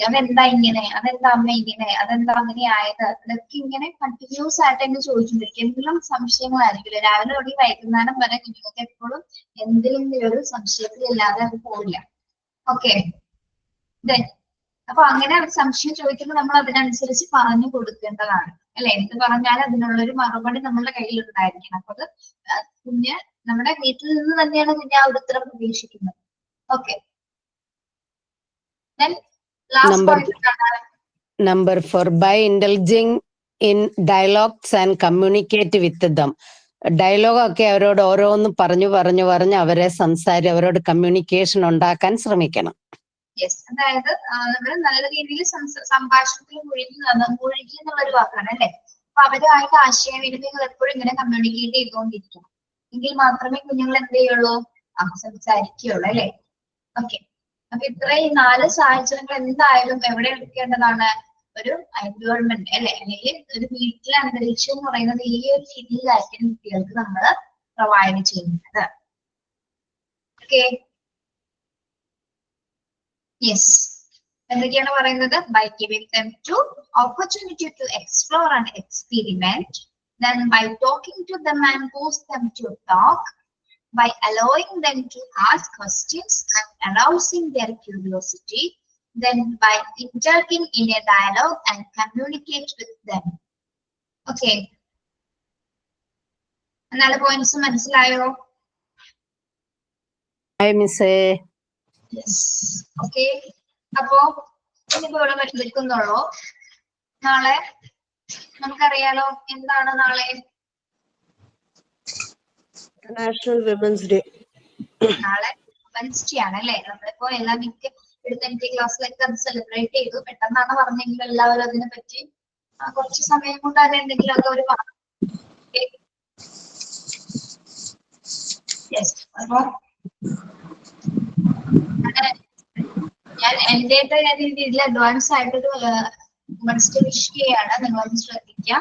അതെന്താ ഇങ്ങനെ, അതെന്താ അമ്മ ഇങ്ങനെ, അതെന്താ അങ്ങനെ ആയത്, അതൊക്കെ ഇങ്ങനെ കണ്ടിന്യൂസ് ആയിട്ട് തന്നെ ചോദിച്ചുകൊണ്ടിരിക്കും. എന്തെങ്കിലും സംശയങ്ങളായിരിക്കില്ല. രാവിലെ തുടങ്ങി വൈകുന്നേരം വരെ കുഞ്ഞുങ്ങൾക്ക് എപ്പോഴും എന്തെങ്കിലും ഒരു സംശയത്തിലില്ലാതെ അത് പോവില്ല. ഓക്കെ, അപ്പൊ അങ്ങനെ സംശയം ചോദിക്കുമ്പോൾ നമ്മൾ അതിനനുസരിച്ച് പറഞ്ഞു കൊടുക്കേണ്ടതാണ് അല്ലെ. എന്ത് പറഞ്ഞാൽ അതിനുള്ളൊരു മറുപടി നമ്മളുടെ കയ്യിൽ ഉണ്ടായിരിക്കണം. അപ്പൊ അത് കുഞ്ഞ് നമ്മുടെ വീട്ടിൽ നിന്ന് തന്നെയാണ് കുഞ്ഞ് ആ ഉത്തരം പ്രതീക്ഷിക്കുന്നത്. Okay, Number 4, by indulging in dialogues and communicate with them. Dialogue ഒക്കെ അവരോട് ഓരോന്ന് പറഞ്ഞു അവരെ അവരോട് കമ്മ്യൂണിക്കേഷൻ ഉണ്ടാക്കാൻ ശ്രമിക്കണം. യെസ്, അതായത് നമ്മൾ നല്ല രീതിയിൽ സംഭാഷണത്തിൽ മുഴുകി എന്നുള്ളൊരു വാക്കാണ് അല്ലെ. അപ്പൊ അവരുമായിട്ട് ആശയവിനിമയങ്ങൾ എപ്പോഴും ഇങ്ങനെ കമ്മ്യൂണിക്കേറ്റ് ചെയ്തുകൊണ്ടിരിക്കണം. എങ്കിൽ മാത്രമേ കുഞ്ഞുങ്ങൾ എന്ത് ചെയ്യുള്ളൂ? സംസാരിക്കുകയുള്ളൂ അല്ലെ. ഓക്കെ, അപ്പൊ ഇത്രയും 4 സാഹചര്യങ്ങൾ എന്തായാലും എവിടെ എടുക്കേണ്ടതാണ്? ഒരു എൻവയോൺമെന്റ് അല്ലെ, അല്ലെങ്കിൽ ഒരു വീട്ടിലെ അന്തരീക്ഷം എന്ന് പറയുന്നത് ഈ ഒരു രീതിയിലായിരിക്കും കുട്ടികൾക്ക് നമ്മൾ പ്രൊവൈഡ് ചെയ്യുന്നത്. ഓക്കെ, യെസ്, എന്തൊക്കെയാണ് പറയുന്നത്? By giving them to opportunity to explore and experiment, then by talking to them and boost them to talk, by allowing them to ask questions and arousing their curiosity, then by interacting in a dialogue and communicate with them. Okay, നാല് points മനസ്സിലായോ? Yes, okay. അപ്പോ ഇനിയിപ്പോ ഇവിടെ നിൽക്കുന്നുള്ളൂ. നാളെ നമുക്കറിയാലോ എന്താണ് നാളെ? International women's day. നാളെ വുമൻസ് ഡേ ആണ് അല്ലെ. നമ്മളിപ്പോ എല്ലാ മിക്ക എടുത്ത ക്ലാസ്സിലൊക്കെ അത് സെലിബ്രേറ്റ് ചെയ്തു. പെട്ടെന്നാണ് പറഞ്ഞെങ്കിൽ എല്ലാവരും അതിനെ പറ്റി കുറച്ച് സമയം കൊണ്ട് അത് എന്തെങ്കിലുമൊക്കെ ഒരു യെസ്, അപ്പൊ ഞാൻ എന്റേതായ രീതിയിൽ അഡ്വാൻസ് ആയിട്ടൊരു വുമൻസ് ഡേ വിഷ് ചെയ്യാണ്. നിങ്ങളൊന്ന് ശ്രദ്ധിക്കുക.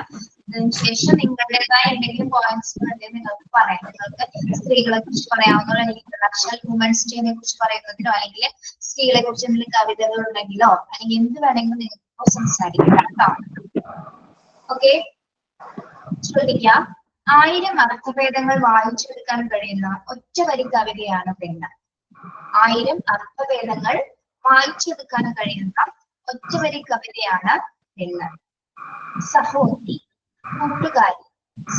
അതിനുശേഷം നിങ്ങളുടേതായ എന്തെങ്കിലും പോയിന്റ്സ് ഉണ്ടെങ്കിൽ നിങ്ങൾക്ക് പറയാം. നിങ്ങൾക്ക് സ്ത്രീകളെ കുറിച്ച് പറയാവുന്ന ഇന്റർനാഷണൽ വുമൻസ് ഡേനെ കുറിച്ച് പറയുന്നതിനോ അല്ലെങ്കിൽ സ്ത്രീകളെ കുറിച്ച് എന്തെങ്കിലും കവിതകൾ ഉണ്ടെങ്കിലോ അല്ലെങ്കിൽ എന്ത് വേണമെങ്കിലും നിങ്ങൾക്ക് സംസാരിക്കാം കേട്ടോ. ഓക്കെ, ശ്രദ്ധിക്കാം. 1000 അർത്ഥഭേദങ്ങൾ വായിച്ചെടുക്കാൻ കഴിയുന്ന ഒറ്റ വരി കവിതയാണ് പെണ്ണ്. 1000 അർത്ഥഭേദങ്ങൾ വായിച്ചെടുക്കാൻ കഴിയുന്ന ഒറ്റ വരി കവിതയാണ് പെണ്ണ്. സഹോദരി, കൂട്ടുകാരി,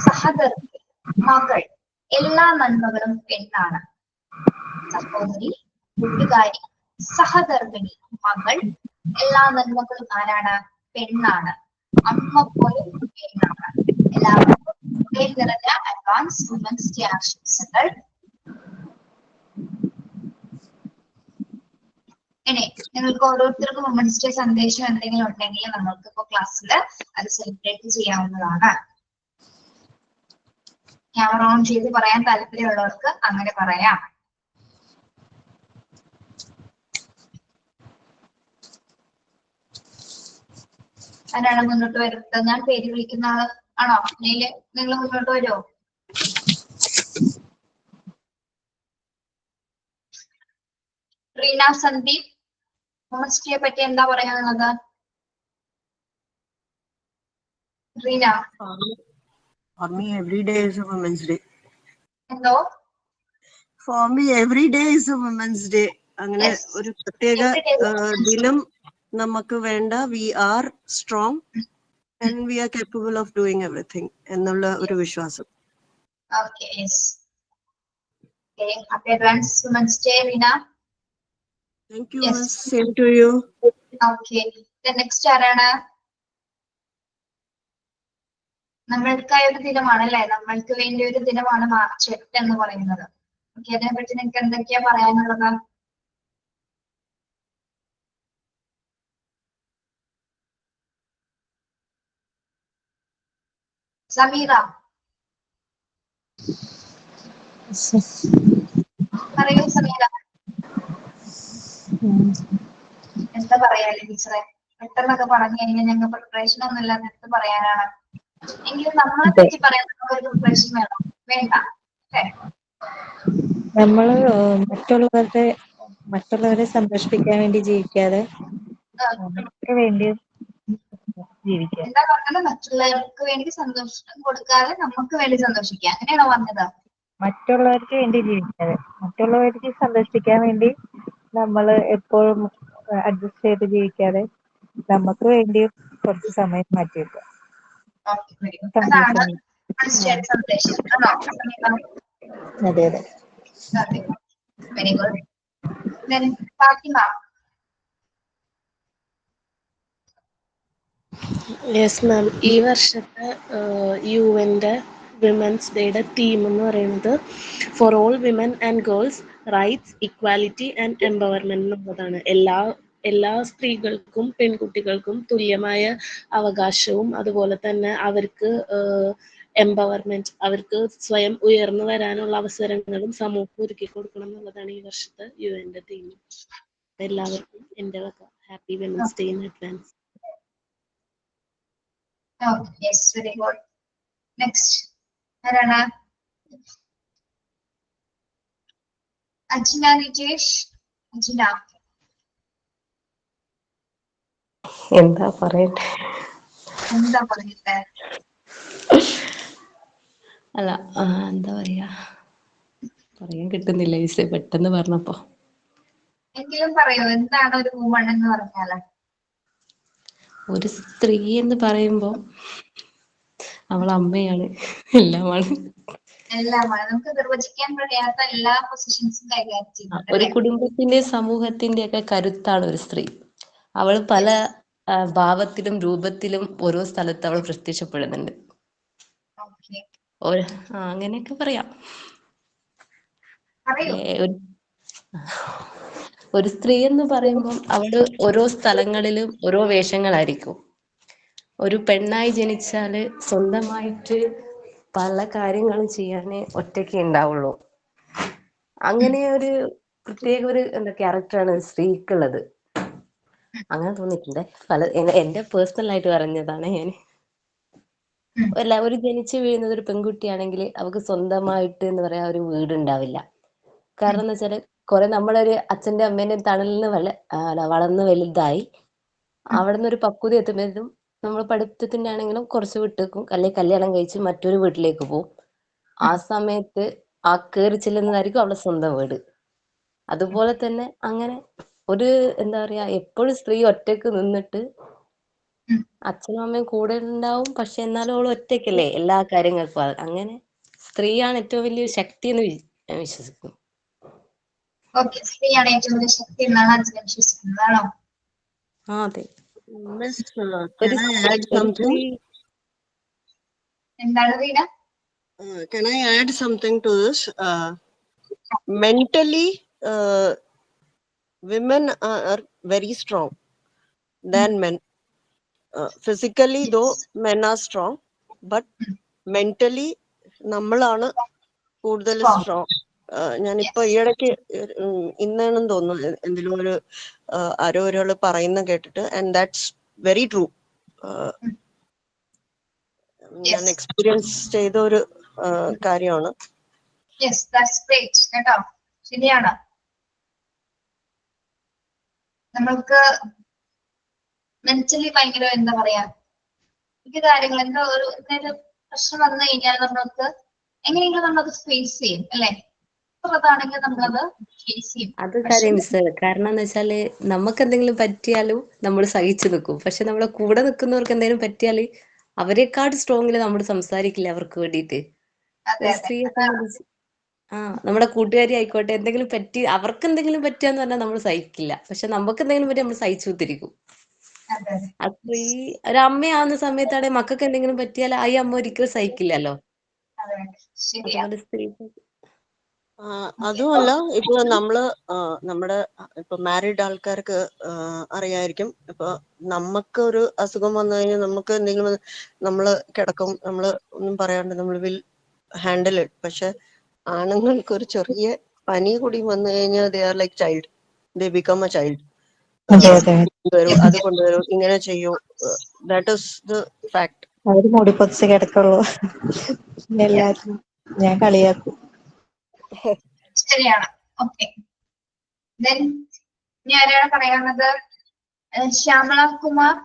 സഹധർമ്മി, മകൾ, എല്ലാ നന്മകളും പെണ്ണാണ്. സഹോദരി, കൂട്ടുകാരി, സഹധർമ്മിണി, മകൾ, എല്ലാ നന്മകളും ആരാണ്? പെണ്ണാണ്. അമ്മ പോലും പെണ്ണാണ്. എല്ലാവർക്കും നിറഞ്ഞ അഡ്വാൻസ് വുമൻസ് ഡേ ആശംസകൾ. ഇനി നിങ്ങൾക്ക് ഓരോരുത്തർക്കും വുമൻസ് ഡേ സന്ദേശം എന്തെങ്കിലും ഉണ്ടെങ്കിൽ നമ്മൾക്ക് ഇപ്പോൾ ക്ലാസ്സിൽ അത് സെലിബ്രേറ്റ് ചെയ്യാവുന്നതാണ്. ക്യാമറ ഓൺ ചെയ്ത് പറയാൻ താല്പര്യമുള്ളവർക്ക് അങ്ങനെ പറയാം. ആരാണ് മുന്നോട്ട് വരുന്നത്? ഞാൻ പേര് വിളിക്കുന്ന ആള് ആണോ? നിങ്ങൾ മുന്നോട്ട് വരുമോ? റീന സന്ദീപ്, വുമൻസ് ഡേയെ പറ്റി എന്താ പറയാനുള്ളത്? Reena. For me, every day is a Women's Day. എന്തോ? For me, every day is a Women's Day. അങ്ങനെ ഒരു പ്രത്യേക ദിനം നമുക്ക് വേണ്ട. We are strong and we are capable of doing everything എന്നുള്ള ഒരു വിശ്വാസം. Okay, yes. Okay, happy advance Women's Day, Rina. Thank you. Yes. Same to you. Okay, the next ആരാണ്? നമ്മൾക്കായ ഒരു ദിനമാണല്ലേ, നമ്മൾക്ക് വേണ്ടി ഒരു ദിനമാണ് മാർച്ച് 8 എന്ന് പറയുന്നത്. ഓക്കെ, അതിനെപ്പറ്റി നിങ്ങൾക്ക് എന്തൊക്കെയാ പറയാനുള്ളത്? സമീറ പറയൂ. സമീറ എന്താ പറയാല്ലേ ടീച്ചറെ? പെട്ടെന്നൊക്കെ പറഞ്ഞു കഴിഞ്ഞാൽ ഞങ്ങൾ പ്രിപ്പറേഷൻ ഒന്നും ഇല്ലാതെ എടുത്ത് പറയാനാണ്. എങ്കിലും നമ്മളെ പറ്റി പറയാൻ നമുക്കൊരു പ്രിപ്പറേഷൻ വേണം. വേണ്ട അല്ലേ? നമ്മള് മറ്റുള്ളവരെ സന്തോഷിപ്പിക്കാൻ വേണ്ടി ജീവിക്കാതെ നമുക്ക് വേണ്ടി ജീവിക്കുക. എന്താ പറഞ്ഞത്? മറ്റുള്ളവർക്ക് വേണ്ടി സന്തോഷം കൊടുക്കാതെ നമുക്ക് വേണ്ടി സന്തോഷിക്കുക, അങ്ങനെയാണോ പറഞ്ഞത്? മറ്റുള്ളവർക്ക് വേണ്ടി ജീവിക്കാതെ മറ്റുള്ളവർക്ക് സന്തോഷിപ്പിക്കാൻ വേണ്ടി നമ്മൾ എപ്പോഴും അഡ്ജസ്റ്റ് ചെയ്ത് ജീവിക്കാതെ നമുക്ക് വേണ്ടി കുറച്ച് സമയം മാറ്റിവെക്കുക. അതാണ് സന്ദേശം ആണോ? അതെ അതെ. Very good. Fathima. Yes ma'am, ഈ വർഷത്തെ UN-ന്റെ വിമൻസ് ഡേയുടെ തീം എന്ന് പറയുന്നത് for all women and girls rights, equality and empowerment എന്നുള്ളതാണ്. എല്ലാ സ്ത്രീകൾക്കും പെൺകുട്ടികൾക്കും തുല്യമായ അവകാശവും അതുപോലെ തന്നെ അവർക്ക് എംപവർമെന്റ്, അവർക്ക് സ്വയം ഉയർന്നു വരാനുള്ള അവസരങ്ങളും സമൂഹം ഒരുക്കി കൊടുക്കണം എന്നുള്ളതാണ് ഈ വർഷത്തെ UN-ന്റെ തീം. എല്ലാവർക്കും എൻ്റെ happy women's day in advance. Yes, very good. Next, ആരാണ്? അജിന നിജേഷ്. അജിന എന്താ പറയണ്ടേ? എന്താ പറഞ്ഞിട്ട്? അല്ല, എന്താ പറയാ, പറയാൻ കിട്ടുന്നില്ല ഈസെ പെട്ടെന്ന് പറഞ്ഞപ്പോ. എങ്കിലും പറയൂ, എന്താണ് ഒരു വുമൺ എന്ന് പറഞ്ഞാല്? ഒരു സ്ത്രീ എന്ന് പറയുമ്പോ അവൾ അമ്മയാണ്, എല്ലാമാണ്. നമുക്ക് നിർവചിക്കാൻ കഴിയാത്ത എല്ലാ പൊസിഷൻസും കൈകാര്യം ചെയ്യുന്നുണ്ട്. ഒരു കുടുംബത്തിന്റെ സമൂഹത്തിന്റെ ഒക്കെ കരുത്താണ് ഒരു സ്ത്രീ. അവൾ പല ഭാവത്തിലും രൂപത്തിലും ഓരോ സ്ഥലത്ത് അവൾ പ്രത്യക്ഷപ്പെടുന്നുണ്ട്. അങ്ങനെയൊക്കെ പറയാം. ഒരു സ്ത്രീ എന്ന് പറയുമ്പോൾ അവള് ഓരോ സ്ഥലങ്ങളിലും ഓരോ വേഷങ്ങളായിരിക്കും. ഒരു പെണ്ണായി ജനിച്ചാല് സ്വന്തമായിട്ട് പല കാര്യങ്ങളും ചെയ്യാനേ ഒറ്റയ്ക്ക് ഉണ്ടാവുള്ളൂ. അങ്ങനെ ഒരു പ്രത്യേക ഒരു എന്താ ക്യാരക്ടറാണ് സ്ത്രീക്കുള്ളത്. അങ്ങനെ തോന്നിയിട്ടുണ്ട്. എന്റെ പേഴ്സണൽ ആയിട്ട് പറഞ്ഞതാണ് ഞാൻ. ഒരു ജനിച്ചു വീഴുന്നത് ഒരു പെൺകുട്ടിയാണെങ്കിൽ അവൾക്ക് സ്വന്തമായിട്ട് എന്ന് പറയാ ഒരു വീട് ഉണ്ടാവില്ല. കാരണം എന്ന് വെച്ചാല് കുറെ നമ്മളൊരു അച്ഛന്റെ അമ്മേന്റെ തണലിൽ നിന്ന് വളർന്ന് വലുതായി അവിടെ നിന്ന് ഒരു പക്വത എത്തുമ്പോഴും നമ്മൾ പഠിത്തത്തിന്റെ ആണെങ്കിലും കുറച്ച് വിട്ടേക്കും, അല്ലെങ്കിൽ കല്യാണം കഴിച്ച് മറ്റൊരു വീട്ടിലേക്ക് പോകും. ആ സമയത്ത് ആ കയറി ചെല്ലുന്നതായിരിക്കും അവളുടെ സ്വന്തം വീട്. അതുപോലെ തന്നെ അങ്ങനെ ഒരു എന്താ പറയാ എപ്പോഴും സ്ത്രീ ഒറ്റക്ക് നിന്നിട്ട് അച്ഛനും അമ്മയും കൂടെ ഉണ്ടാവും, പക്ഷെ എന്നാലും അവൾ ഒറ്റയ്ക്കല്ലേ എല്ലാ കാര്യങ്ങൾക്കും. അങ്ങനെ സ്ത്രീയാണ് ഏറ്റവും വലിയ ശക്തി എന്ന് ഞാൻ വിശ്വസിക്കുന്നു. ഓക്കെ, സ്ത്രീയാണ് ഏറ്റവും വലിയ ശക്തി എന്നാണ് അച്ഛൻ വിശ്വസിക്കുന്നതാണോ? ആ അതെ. Miss, ഒരു can I add something? എന്താണ് Reena? Can I add something to this? Mentally, women are very strong than men. Physically, though, men are strong, but mentally, നമ്മളാണ് കൂടുതൽ സ്ട്രോങ്. ഞാനിപ്പോ ഈയിടയ്ക്ക് ഇന്നാണെന്ന് തോന്നുന്നു എന്തെങ്കിലും ഒരു ആരോ ഒരാള് പറയുന്ന കേട്ടിട്ട്, ആൻഡ് ദാറ്റ്സ് വെരി ട്രൂ. ഞാൻ എക്സ്പീരിയൻസ് ചെയ്ത ഒരു കാര്യമാണ്. കേട്ടോ, ശരിയാണ്. നമ്മൾക്ക് മെന്റലി ഭയങ്കര എന്താ പറയാ ഈ കാര്യങ്ങൾ എന്താ ഒരു പ്രശ്നം വന്നു കഴിഞ്ഞാൽ നമ്മൾക്ക് എങ്ങനെയെങ്കിലും നമ്മളത് ഫേസ് ചെയ്യും അല്ലെ? അതാണെങ്കിൽ നമ്മളത് ഫേസ് ചെയ്യും. അത് കാര്യം മിസ്. കാരണം എന്ന് വെച്ചാല് നമുക്ക് എന്തെങ്കിലും പറ്റിയാലും നമ്മൾ സഹിച്ചു നിൽക്കും, പക്ഷെ നമ്മളെ കൂടെ നിൽക്കുന്നവർക്ക് എന്തെങ്കിലും പറ്റിയാല് അവരെക്കാട് സ്ട്രോങ്ങില് നമ്മൾ സംസാരിക്കില്ല അവർക്ക് വേണ്ടിയിട്ട്. ഒരു സ്ത്രീയെ സംബന്ധിച്ച് നമ്മുടെ കൂട്ടുകാരി ആയിക്കോട്ടെ, എന്തെങ്കിലും പറ്റി അവർക്ക് എന്തെങ്കിലും പറ്റിയാന്ന് പറഞ്ഞാൽ നമ്മൾ സഹിക്കില്ല, പക്ഷെ നമുക്ക് എന്തെങ്കിലും പറ്റി നമ്മൾ സഹിച്ചു കുത്തിരിക്കും. ആ സ്ത്രീ ഒരു അമ്മയാവുന്ന സമയത്താണെ മക്കൾക്ക് എന്തെങ്കിലും പറ്റിയാൽ ആ അമ്മ ഒരിക്കലും സഹിക്കില്ലല്ലോ. അതുപോലെ സ്ത്രീ അതുമല്ല, ഇപ്പൊ നമ്മുടെ ഇപ്പൊ മാരീഡ് ആൾക്കാർക്ക് അറിയായിരിക്കും. ഇപ്പൊ നമുക്ക് ഒരു അസുഖം വന്നു കഴിഞ്ഞാൽ നമുക്ക് എന്തെങ്കിലും നമ്മള് കിടക്കും, നമ്മള് ഒന്നും പറയാണ്ട് നമ്മൾ വിൽ ഹാൻഡിൽ ഇറ്റ്. പക്ഷെ ആണുങ്ങൾക്ക് ഒരു ചെറിയ പനി കൂടി വന്നു കഴിഞ്ഞാൽ they are like child, they become A child. അത് കൊണ്ടുവരൂ, ഇങ്ങനെ ചെയ്യൂ. That is the fact. അവര് മൂടിപ്പൊതിച്ച് കിടക്കുള്ളൂ. എല്ലാരും ഞാൻ കളിയാക്കും. ശരിയാണ്. ഓക്കെ, ഇനി ആരാണ് പറയാനുള്ളത്? ശ്യാമള കുമാർ.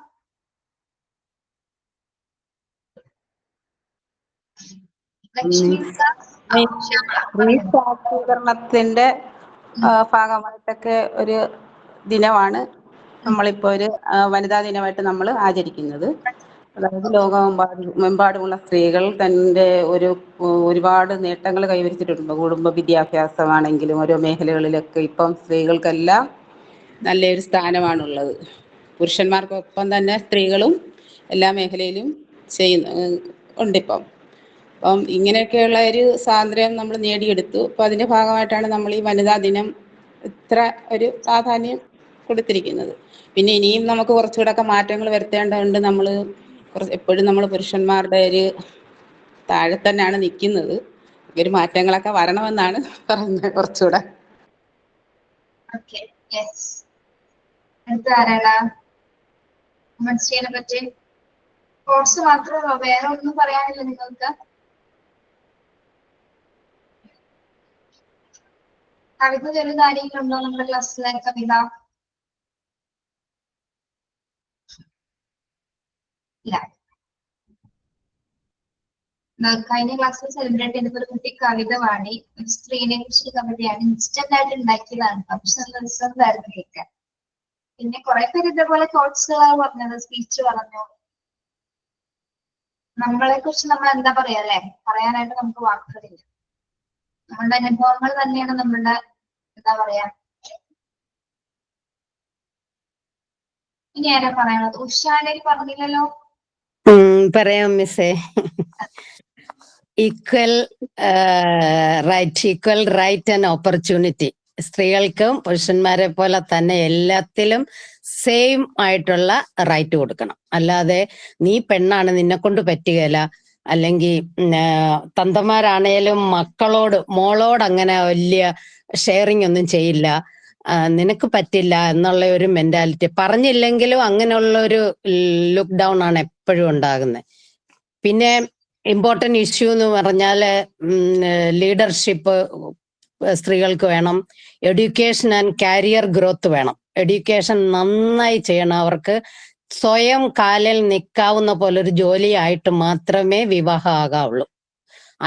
സ്ത്രീ ശാക്തീകരണത്തിന്റെ ഭാഗമായിട്ടൊക്കെ ഒരു ദിനമാണ് നമ്മളിപ്പോ ഒരു വനിതാ ദിനമായിട്ട് നമ്മൾ ആചരിക്കുന്നത്. അതായത് ലോകമെമ്പാടുമുള്ള സ്ത്രീകൾ തൻ്റെ ഒരുപാട് നേട്ടങ്ങൾ കൈവരിച്ചിട്ടുണ്ട്. കുടുംബ വിദ്യാഭ്യാസമാണെങ്കിലും ഓരോ മേഖലകളിലൊക്കെ ഇപ്പം സ്ത്രീകൾക്കെല്ലാം നല്ലൊരു സ്ഥാനമാണുള്ളത്. പുരുഷന്മാർക്കൊപ്പം തന്നെ സ്ത്രീകളും എല്ലാ മേഖലയിലും ഉണ്ടിപ്പം. അപ്പം ഇങ്ങനെയൊക്കെയുള്ള ഒരു സ്വാതന്ത്ര്യം നമ്മൾ നേടിയെടുത്തു. അപ്പോൾ അതിൻ്റെ ഭാഗമായിട്ടാണ് നമ്മൾ ഈ വനിതാ ദിനം ഇത്ര ഒരു പ്രാധാന്യം കൊടുത്തിരിക്കുന്നത്. പിന്നെ ഇനിയും നമുക്ക് കുറച്ചുകൂടെയൊക്കെ മാറ്റങ്ങൾ വരുത്തേണ്ടതുണ്ട്. എപ്പോഴും നമ്മൾ പുരുഷന്മാരുടെ ഒരു താഴെ തന്നെയാണ് നിൽക്കുന്നത്. ഒരു മാറ്റങ്ങളൊക്കെ വരണമെന്നാണ് പറയുന്നത് കുറച്ചുകൂടെ. പറ്റി കോഴ്സ് മാത്രമോ വേറെ ഒന്നും പറയാനില്ല നിങ്ങൾക്ക്? കവിത ചൊല്ലുന്ന ആരെങ്കിലും ഉണ്ടോ നമ്മുടെ ക്ലാസ്സിലെ? കവിത ഇല്ല. കഴിഞ്ഞ ക്ലാസ്സിൽ സെലിബ്രേറ്റ് ചെയ്തപ്പോൾ ഒരു കുട്ടി കവിത പാടി. ഒരു സ്ത്രീനെ കുറിച്ച് കവിതയാണ്, ഇൻസ്റ്റന്റ് ആയിട്ട് ഉണ്ടാക്കിയതാണ്. പക്ഷെ നല്ല റിസൾട്ടായിരുന്നു കേൾക്കാൻ. പിന്നെ കുറെ പേര് ഇതേപോലെ കോഴ്സുകളാണ് പറഞ്ഞത്, സ്പീച്ച് പറഞ്ഞു. നമ്മളെ കുറിച്ച് നമ്മൾ എന്താ പറയാ അല്ലെ, പറയാനായിട്ട് നമുക്ക് വാക്കുകളില്ല. നമ്മളുടെ അനുഭവങ്ങൾ തന്നെയാണ് നമ്മളുടെ എന്താ പറയാ. ഇനി ആരാ പറയാനുള്ളത്? ഉഷാനേരി പറഞ്ഞില്ലല്ലോ. പറയാം മിസ്സേ. Equal right and opportunity. സ്ത്രീകൾക്കും പുരുഷന്മാരെ പോലെ തന്നെ എല്ലാത്തിലും സെയിം ആയിട്ടുള്ള റൈറ്റ് കൊടുക്കണം. അല്ലാതെ നീ പെണ്ണാണ് നിന്നെ കൊണ്ട് പറ്റുകയില്ല, അല്ലെങ്കിൽ തന്തമാരാണേലും മോളോട് അങ്ങനെ വലിയ ഷെയറിങ് ഒന്നും ചെയ്യില്ല, നിനക്ക് പറ്റില്ല എന്നുള്ള ഒരു മെന്റാലിറ്റി. പറഞ്ഞില്ലെങ്കിലും അങ്ങനെയുള്ള ഒരു ലുക്ക് ഡൗൺ ആണ് എപ്പോഴും ഉണ്ടാകുന്നത്. പിന്നെ ഇമ്പോർട്ടന്റ് ഇഷ്യൂ എന്ന് പറഞ്ഞാല് ലീഡർഷിപ്പ് സ്ത്രീകൾക്ക് വേണം, എഡ്യൂക്കേഷൻ ആൻഡ് കാരിയർ ഗ്രോത്ത് വേണം. എഡ്യൂക്കേഷൻ നന്നായി ചെയ്യണം. അവർക്ക് സ്വയം കാലിൽ നിൽക്കാവുന്ന പോലെ ഒരു ജോലിയായിട്ട് മാത്രമേ വിവാഹം ആകാവുള്ളൂ.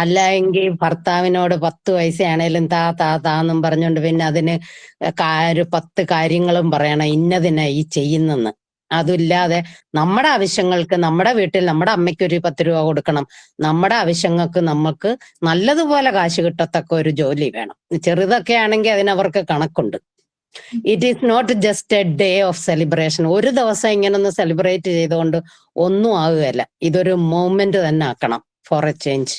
അല്ല എങ്കിൽ ഭർത്താവിനോട് 10 പൈസയാണേലും താന്നും പറഞ്ഞുകൊണ്ട് പിന്നെ അതിന് ഒരു 10 കാര്യങ്ങളും പറയണം, ഇന്നതിനാ ഈ ചെയ്യുന്നെന്ന്. അതില്ലാതെ നമ്മുടെ ആവശ്യങ്ങൾക്ക് നമ്മുടെ വീട്ടിൽ നമ്മുടെ അമ്മയ്ക്ക് ഒരു 10 രൂപ കൊടുക്കണം, നമ്മുടെ ആവശ്യങ്ങൾക്ക് നമുക്ക് നല്ലതുപോലെ കാശ് കിട്ടത്തക്ക ഒരു ജോലി വേണം. ചെറുതൊക്കെ ആണെങ്കിൽ അതിനവർക്ക് കണക്കുണ്ട്. It is not just a day of celebration. ഒരു ദിവസം ഇങ്ങനെ ഒന്ന് സെലിബ്രേറ്റ് ചെയ്തുകൊണ്ട് ഒന്നും ആകുകയല്ല. ഇതൊരു മൂവ്മെന്റ് തന്നെ ആക്കണം ഫോർ എ ചേഞ്ച്.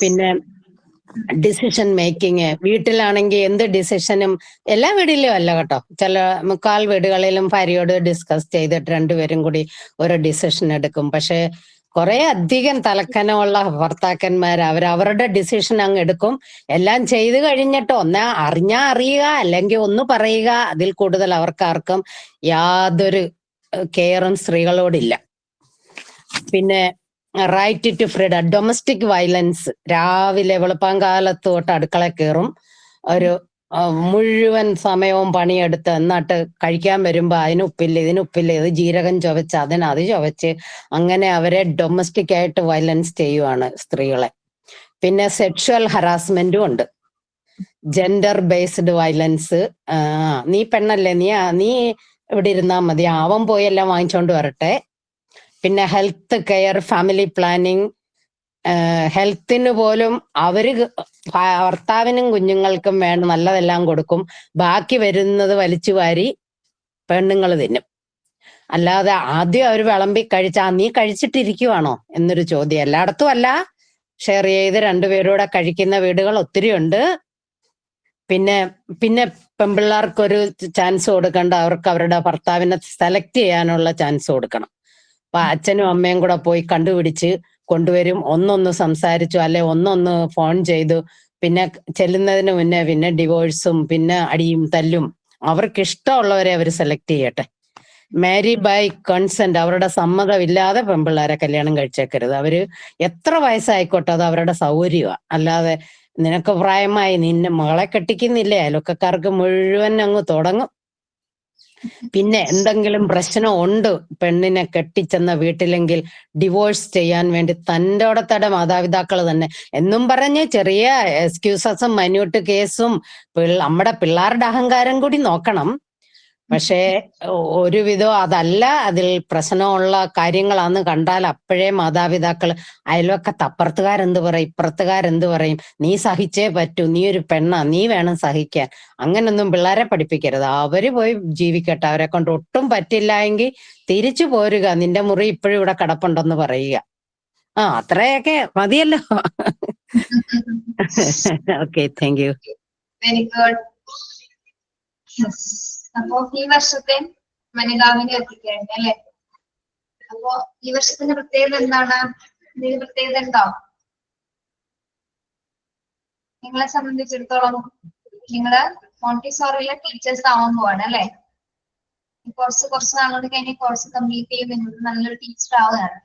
പിന്നെ ഡിസിഷൻ മേക്കിങ്, വീട്ടിലാണെങ്കിൽ എന്ത് ഡിസിഷനും, എല്ലാ വീട്ടിലും അല്ല കേട്ടോ, ചില മുക്കാൽ വീടുകളിലും ഭാര്യയോട് ഡിസ്കസ് ചെയ്തിട്ട് രണ്ടുപേരും കൂടി ഒരു ഡിസിഷൻ എടുക്കും. പക്ഷെ കുറെ അധികം തലക്കനമുള്ള ഭർത്താക്കന്മാർ അവരവരുടെ ഡിസിഷൻ അങ്ങ് എടുക്കും. എല്ലാം ചെയ്തു കഴിഞ്ഞിട്ട് ഒന്നാ അറിയുക അല്ലെങ്കിൽ ഒന്ന് പറയുക, അതിൽ കൂടുതൽ അവർക്കാർക്കും യാതൊരു കെയറും സ്ത്രീകളോടില്ല. പിന്നെ right to freedom, domestic violence. രാവിലെ വെളുപ്പാങ്കാലത്ത് തൊട്ട് അടുക്കള കയറും, ഒരു മുഴുവൻ സമയവും പണിയെടുത്ത് എന്നിട്ട് കഴിക്കാൻ വരുമ്പോ ഇതിനുപ്പില്ല, ഇത് ജീരകം ചുവച്ച് അത് ചുവച്ച് അങ്ങനെ അവരെ ഡൊമസ്റ്റിക് ആയിട്ട് വയലൻസ് ചെയ്യുവാണ് സ്ത്രീകളെ. പിന്നെ സെക്ഷുവൽ ഹറാസ്മെന്റും ഉണ്ട്, ജെൻഡർ ബേസ്ഡ് വയലൻസ്. നീ പെണ്ണല്ലേ, നീ ഇവിടെ ഇരുന്നാ മതി, അവൻ പോയി എല്ലാം വാങ്ങിച്ചോണ്ട് വരട്ടെ. പിന്നെ ഹെൽത്ത് കെയർ, ഫാമിലി പ്ലാനിങ്. ഹെൽത്തിന് പോലും അവര് ഭർത്താവിനും കുഞ്ഞുങ്ങൾക്കും വേണ്ട നല്ലതെല്ലാം കൊടുക്കും, ബാക്കി വരുന്നത് വലിച്ചു വാരി പെണ്ണുങ്ങൾ തിന്നും. അല്ലാതെ ആദ്യം അവർ വിളമ്പി കഴിച്ചാ നീ കഴിച്ചിട്ടിരിക്കുവാണോ എന്നൊരു ചോദ്യം. എല്ലായിടത്തും അല്ല, ഷെയർ ചെയ്ത് രണ്ടുപേരൂടെ കഴിക്കുന്ന വീടുകൾ ഒത്തിരി ഉണ്ട്. പിന്നെ പെൺപിള്ളേർക്കൊരു ചാൻസ് കൊടുക്കണ്ട, അവർക്ക് അവരുടെ ഭർത്താവിനെ സെലക്ട് ചെയ്യാനുള്ള ചാൻസ് കൊടുക്കണം. അപ്പൊ അച്ഛനും അമ്മയും കൂടെ പോയി കണ്ടുപിടിച്ച് കൊണ്ടുവരും, ഒന്നൊന്ന് സംസാരിച്ചു അല്ലെ ഒന്നൊന്ന് ഫോൺ ചെയ്തു, പിന്നെ ചെല്ലുന്നതിന് മുന്നേ പിന്നെ ഡിവോഴ്സും പിന്നെ അടിയും തല്ലും. അവർക്ക് ഇഷ്ടമുള്ളവരെ അവർ സെലക്ട് ചെയ്യട്ടെ. മാരി ബൈ കൺസെന്റ്, അവരുടെ സമ്മതമില്ലാതെ പെൺപിള്ളേരെ കല്യാണം കഴിച്ചേക്കരുത്. അവര് എത്ര വയസ്സായിക്കോട്ടെ, അത് അവരുടെ സൗകര്യമാണ്. അല്ലാതെ നിനക്ക് പ്രായമായി നിന്നെ മകളെ കെട്ടിക്കുന്നില്ലേ, അയൽവക്കക്കാർക്ക് മുഴുവൻ അങ്ങ് തുടങ്ങും. പിന്നെ എന്തെങ്കിലും പ്രശ്നം ഉണ്ട് പെണ്ണിനെ കെട്ടിച്ചെന്ന വീട്ടിലെങ്കിൽ ഡിവോഴ്സ് ചെയ്യാൻ വേണ്ടി തൻ്റെടത്തടെ മാതാപിതാക്കൾ തന്നെ എന്നും പറഞ്ഞ് ചെറിയ എക്സ്ക്യൂസസും മൈന്യൂട്ട് കേസും നമ്മുടെ പിള്ളേരുടെ അഹങ്കാരം കൂടി നോക്കണം. പക്ഷേ ഒരുവിധം അതല്ല, അതിൽ പ്രശ്നമുള്ള കാര്യങ്ങളാന്ന് കണ്ടാൽ അപ്പോഴേ മാതാപിതാക്കൾ അയൽവക്കത്ത് അപ്പുറത്തുകാരെന്ത് പറയും ഇപ്പുറത്തുകാരെന്ത് പറയും, നീ സഹിച്ചേ പറ്റൂ, നീ ഒരു പെണ്ണാ, നീ വേണം സഹിക്കാൻ, അങ്ങനൊന്നും പിള്ളേരെ പഠിപ്പിക്കരുത്. അവര് പോയി ജീവിക്കട്ടെ, അവരെ കൊണ്ട് ഒട്ടും പറ്റില്ല എങ്കിൽ തിരിച്ചു പോരുക, നിന്റെ മുറി ഇപ്പോഴും ഇവിടെ കിടപ്പുണ്ടെന്ന് പറയുക. അത്രയൊക്കെ മതിയല്ലോ. Okay, thank you. Very good. അപ്പോ ഈ വർഷത്തെ വനിതാവിനെ എത്തിക്കഴിഞ്ഞു അല്ലെ. അപ്പോ ഈ വർഷത്തിന്റെ പ്രത്യേകത എന്താണ്? എന്തെങ്കിലും പ്രത്യേകത ഉണ്ടോ നിങ്ങളെ സംബന്ധിച്ചിടത്തോളം? നിങ്ങള് മോണ്ടിസോറിയിലെ ടീച്ചേഴ്സ് ആവാൻ പോവാണ് അല്ലെ. കുറച്ച് നാളുകൊണ്ട് കഴിഞ്ഞ് കോഴ്സ് കംപ്ലീറ്റ് ചെയ്യും, നിങ്ങൾക്ക് നല്ലൊരു ടീച്ചർ ആവുകയാണ്.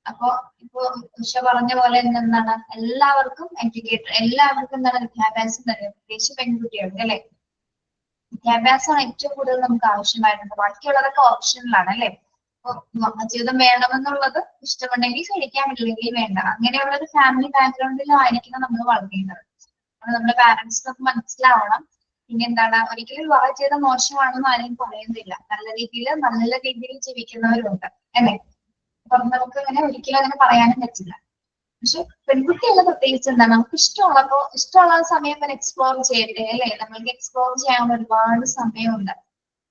അപ്പൊ ഇപ്പൊ ഉഷ പറഞ്ഞ പോലെ എന്താണ്, എല്ലാവർക്കും എഡ്യൂക്കേറ്റഡ്, എല്ലാവർക്കും എന്താണ് വിദ്യാഭ്യാസം തരും, പ്രത്യേകിച്ച് പെൺകുട്ടികൾക്ക് അല്ലെ. വിദ്യാഭ്യാസമാണ് ഏറ്റവും കൂടുതൽ നമുക്ക് ആവശ്യമായിട്ടുണ്ട്. ബാക്കിയുള്ളതൊക്കെ ഓപ്ഷനിലാണ് അല്ലെ. അപ്പൊ വിവാഹജീവിതം വേണമെന്നുള്ളത് ഇഷ്ടമുണ്ടെങ്കിൽ കഴിക്കാൻ, ഇല്ലെങ്കിൽ വേണ്ട. അങ്ങനെയുള്ള ഒരു ഫാമിലി ബാക്ക്ഗ്രൗണ്ടിലായിരിക്കണം നമ്മൾ വളർത്തേണ്ടത്. നമ്മുടെ പാരന്റ്സിനൊക്കെ മനസ്സിലാവണം. പിന്നെ എന്താണ്, ഒരിക്കലും വിവാഹജീവിതം മോശമാണെന്ന് ആരെയും പറയുന്നില്ല. നല്ല രീതിയിൽ ജീവിക്കുന്നവരുണ്ട് അല്ലെ. അപ്പൊ നമുക്ക് അങ്ങനെ ഒരിക്കലും അങ്ങനെ പറയാനും പറ്റില്ല. പക്ഷെ പെൺകുട്ടികളെ പ്രത്യേകിച്ച് എന്താണ്, നമുക്ക് ഇഷ്ടമുള്ള സമയം വരെ എക്സ്പ്ലോർ ചെയ്യട്ടെ അല്ലെ. നമ്മൾക്ക് എക്സ്പ്ലോർ ചെയ്യാൻ ഒരുപാട് സമയമുണ്ട്.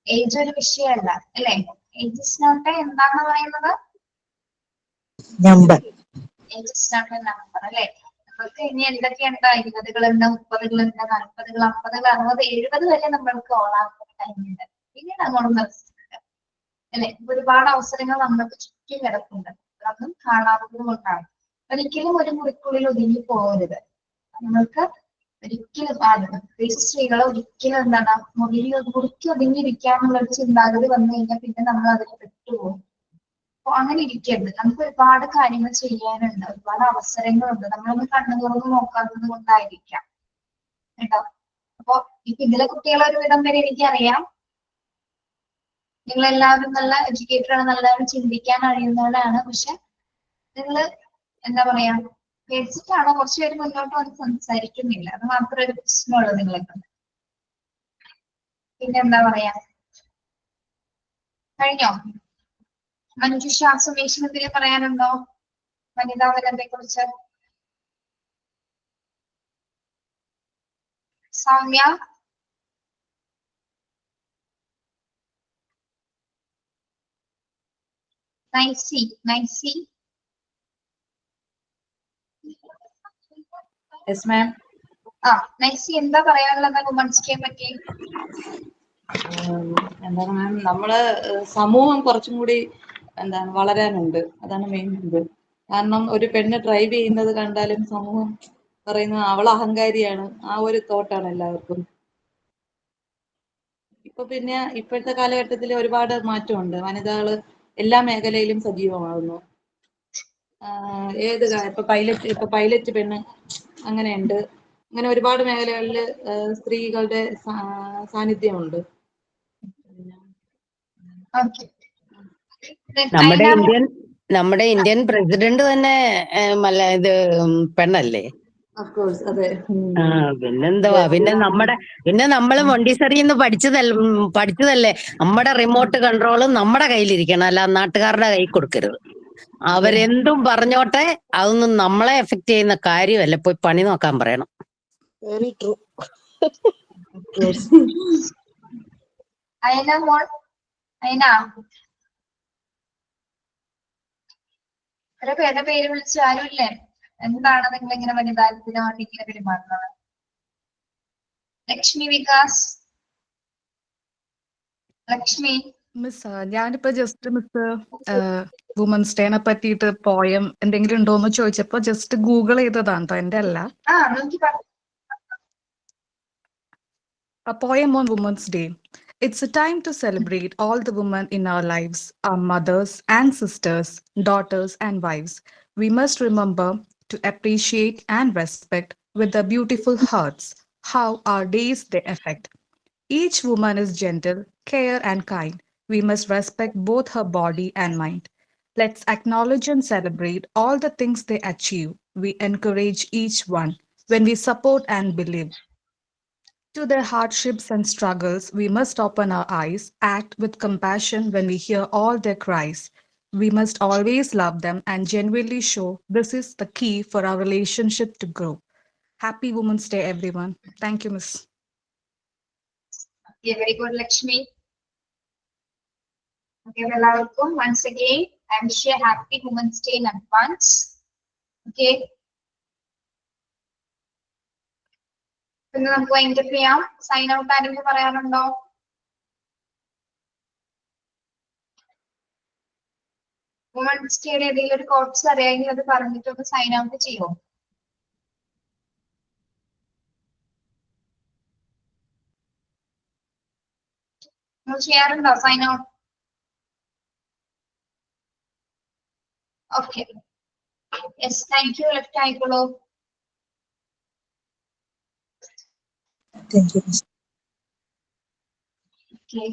ഏജ് ഒരു വിഷയമല്ല അല്ലെ. ഏജ് ഇസ് നോട്ട് എന്താണ് പറയുന്നത്, number. Age is not a number അല്ലെ. നമ്മൾക്ക് ഇനി എന്തൊക്കെയുണ്ട്, 20കളുണ്ട്, 30കളുണ്ട്, 40കൾ, 50കൾ, 60, 70 വരെ നമ്മൾക്ക് ഓളാക്കുന്ന ടൈമുണ്ട്. പിന്നീട് അങ്ങോട്ട് നിർത്തുന്നുണ്ട് അല്ലെ. ഒരുപാട് അവസരങ്ങൾ നമ്മൾക്ക് ചുറ്റും കിടക്കുന്നുണ്ട്, അതൊന്നും കാണാത്തത് കൊണ്ടാണ്. ഒരിക്കലും ഒരു മുറിക്കുള്ളിൽ ഒതുങ്ങി പോകരുത്. നമ്മൾക്ക് ഒരിക്കലും പ്രത്യേകിച്ച് സ്ത്രീകളെ ഒരിക്കലും എന്താണ് മുറിക്ക് ഒതുങ്ങിയിരിക്കാന്നുള്ള ഒരു ചിന്താഗതി വന്നു കഴിഞ്ഞാൽ പിന്നെ നമ്മൾ അതിൽ പെട്ടുപോകും. അപ്പൊ അങ്ങനെ ഇരിക്കരുത്. നമുക്ക് ഒരുപാട് കാര്യങ്ങൾ ചെയ്യാനുണ്ട്, ഒരുപാട് അവസരങ്ങളുണ്ട്. നമ്മളൊന്ന് കണ്ണു തുറന്ന് നോക്കാത്തത് കൊണ്ടായിരിക്കാം കേട്ടോ. അപ്പൊ ഇപ്പൊ ഇതിലെ കുട്ടികളെ ഒരു വിധം വരെ എനിക്കറിയാം. നിങ്ങളെല്ലാവരും നല്ല എഡ്യൂക്കേറ്റഡ് ആണ്, നല്ലവരും ചിന്തിക്കാൻ അറിയുന്നവരാണ്. പക്ഷെ നിങ്ങൾ എന്താ പറയാ, പേടിച്ചിട്ടാണോ കുറച്ചു പേര് മുന്നോട്ട് വന്ന് സംസാരിക്കുന്നില്ല. അത് മാത്രമേ ഒരു പ്രശ്നമുള്ളൂ നിങ്ങൾക്ക്. പിന്നെന്താ പറയാ, കഴിഞ്ഞോ? മഞ്ജുഷ, സുമേഷിന് എന്തെങ്കിലും പറയാനുണ്ടോ വനിതാ ദിനത്തെ കുറിച്ച്? Soumya, Naisy, yes ma'am. നൈസി എന്താ പറയാനുള്ളത് വുമൻസ് ഡേ പറ്റി? എന്താണ് മാം, നമ്മള് സമൂഹം കുറച്ചും കൂടി വളരാനുണ്ട്. അതാണ് മെയിൻ ഇത്. കാരണം ഒരു പെണ്ണ് ഡ്രൈവ് ചെയ്യുന്നത് കണ്ടാലും സമൂഹം പറയുന്നത് അവൾ അഹങ്കാരിയാണ്, ആ ഒരു തോട്ടാണ് എല്ലാവർക്കും. ഇപ്പൊ പിന്നെ ഇപ്പോഴത്തെ കാലഘട്ടത്തിൽ ഒരുപാട് മാറ്റമുണ്ട്. വനിതകള് എല്ലാ മേഖലയിലും സജീവമാകുന്നു. ഇപ്പൊ പൈലറ്റ് പെണ്ണ് അങ്ങനെയുണ്ട്. അങ്ങനെ ഒരുപാട് മേഖലകളിൽ സ്ത്രീകളുടെ സാന്നിധ്യമുണ്ട്. നമ്മുടെ ഇന്ത്യൻ പ്രസിഡന്റ് തന്നെ ഇത് പെണ്ണല്ലേ? അതെ. പിന്നെന്തുവാ, പിന്നെ നമ്മള് മൊണ്ടിസറിന്ന് പഠിച്ചതല്ലേ. നമ്മുടെ റിമോട്ട് കൺട്രോളും നമ്മുടെ കയ്യിലിരിക്കണം, അല്ല നാട്ടുകാരുടെ കൈ കൊടുക്കരുത്. അവരെന്തും പറഞ്ഞോട്ടെ, അതൊന്നും നമ്മളെ എഫക്ട് ചെയ്യുന്ന കാര്യമല്ല. പോയി പണി നോക്കാൻ പറയണം. Very true. അയന മോൾ, അയന ഒരു പേര് വിളിച്ചു ആരുമില്ലേ? എന്താണ് നിങ്ങൾ ഇങ്ങനെ വനിതാ ദിനമായിട്ട് ഇങ്ങനെ പെരുമാറുന്നത്? ലക്ഷ്മി വികാസ്, ലക്ഷ്മി. മിസ്, ഞാനിപ്പോ ജസ്റ്റ് മിസ് വുമൻസ് ഡേനെ പറ്റിയിട്ട് പോയം എന്തെങ്കിലും ഉണ്ടോന്ന് ചോദിച്ചപ്പോ ജസ്റ്റ് ഗൂഗിൾ ചെയ്തതാണ് കേട്ടോ, എന്റെ അല്ല. A poem on Women's Day. It's a time to celebrate all the women in our lives, our mothers and sisters, daughters and wives. We must remember to appreciate and respect with their beautiful hearts how our days they affect. Each woman is gentle, care and kind. We must respect both her body and mind. Let's acknowledge and celebrate all the things they achieve. We encourage each one when we support and believe. To their hardships and struggles, we must open our eyes, act with compassion when we hear all their cries. We must always love them and genuinely show this is the key for our relationship to grow. Happy Women's Day, everyone. Thank you, Miss. Okay, very good, Lakshmi. Okay, welcome once again. I wish you a happy Women's Day in advance. Okay. പിന്നെ നമുക്ക് wind up ചെയ്യാം. Sign out ആരെങ്കിലും പറയാനുണ്ടോ? Women's ഡേയുടെ ഏതെങ്കിലും ഒരു coats അറിയാമെങ്കിൽ അത് പറഞ്ഞിട്ടൊന്ന് സൈൻ ഔട്ട് ചെയ്യുമോ? നിങ്ങൾ ചെയ്യാറുണ്ടോ sign out? Okay, yes, thank you. Left ആയിക്കോളൂ. Thank you. Okay.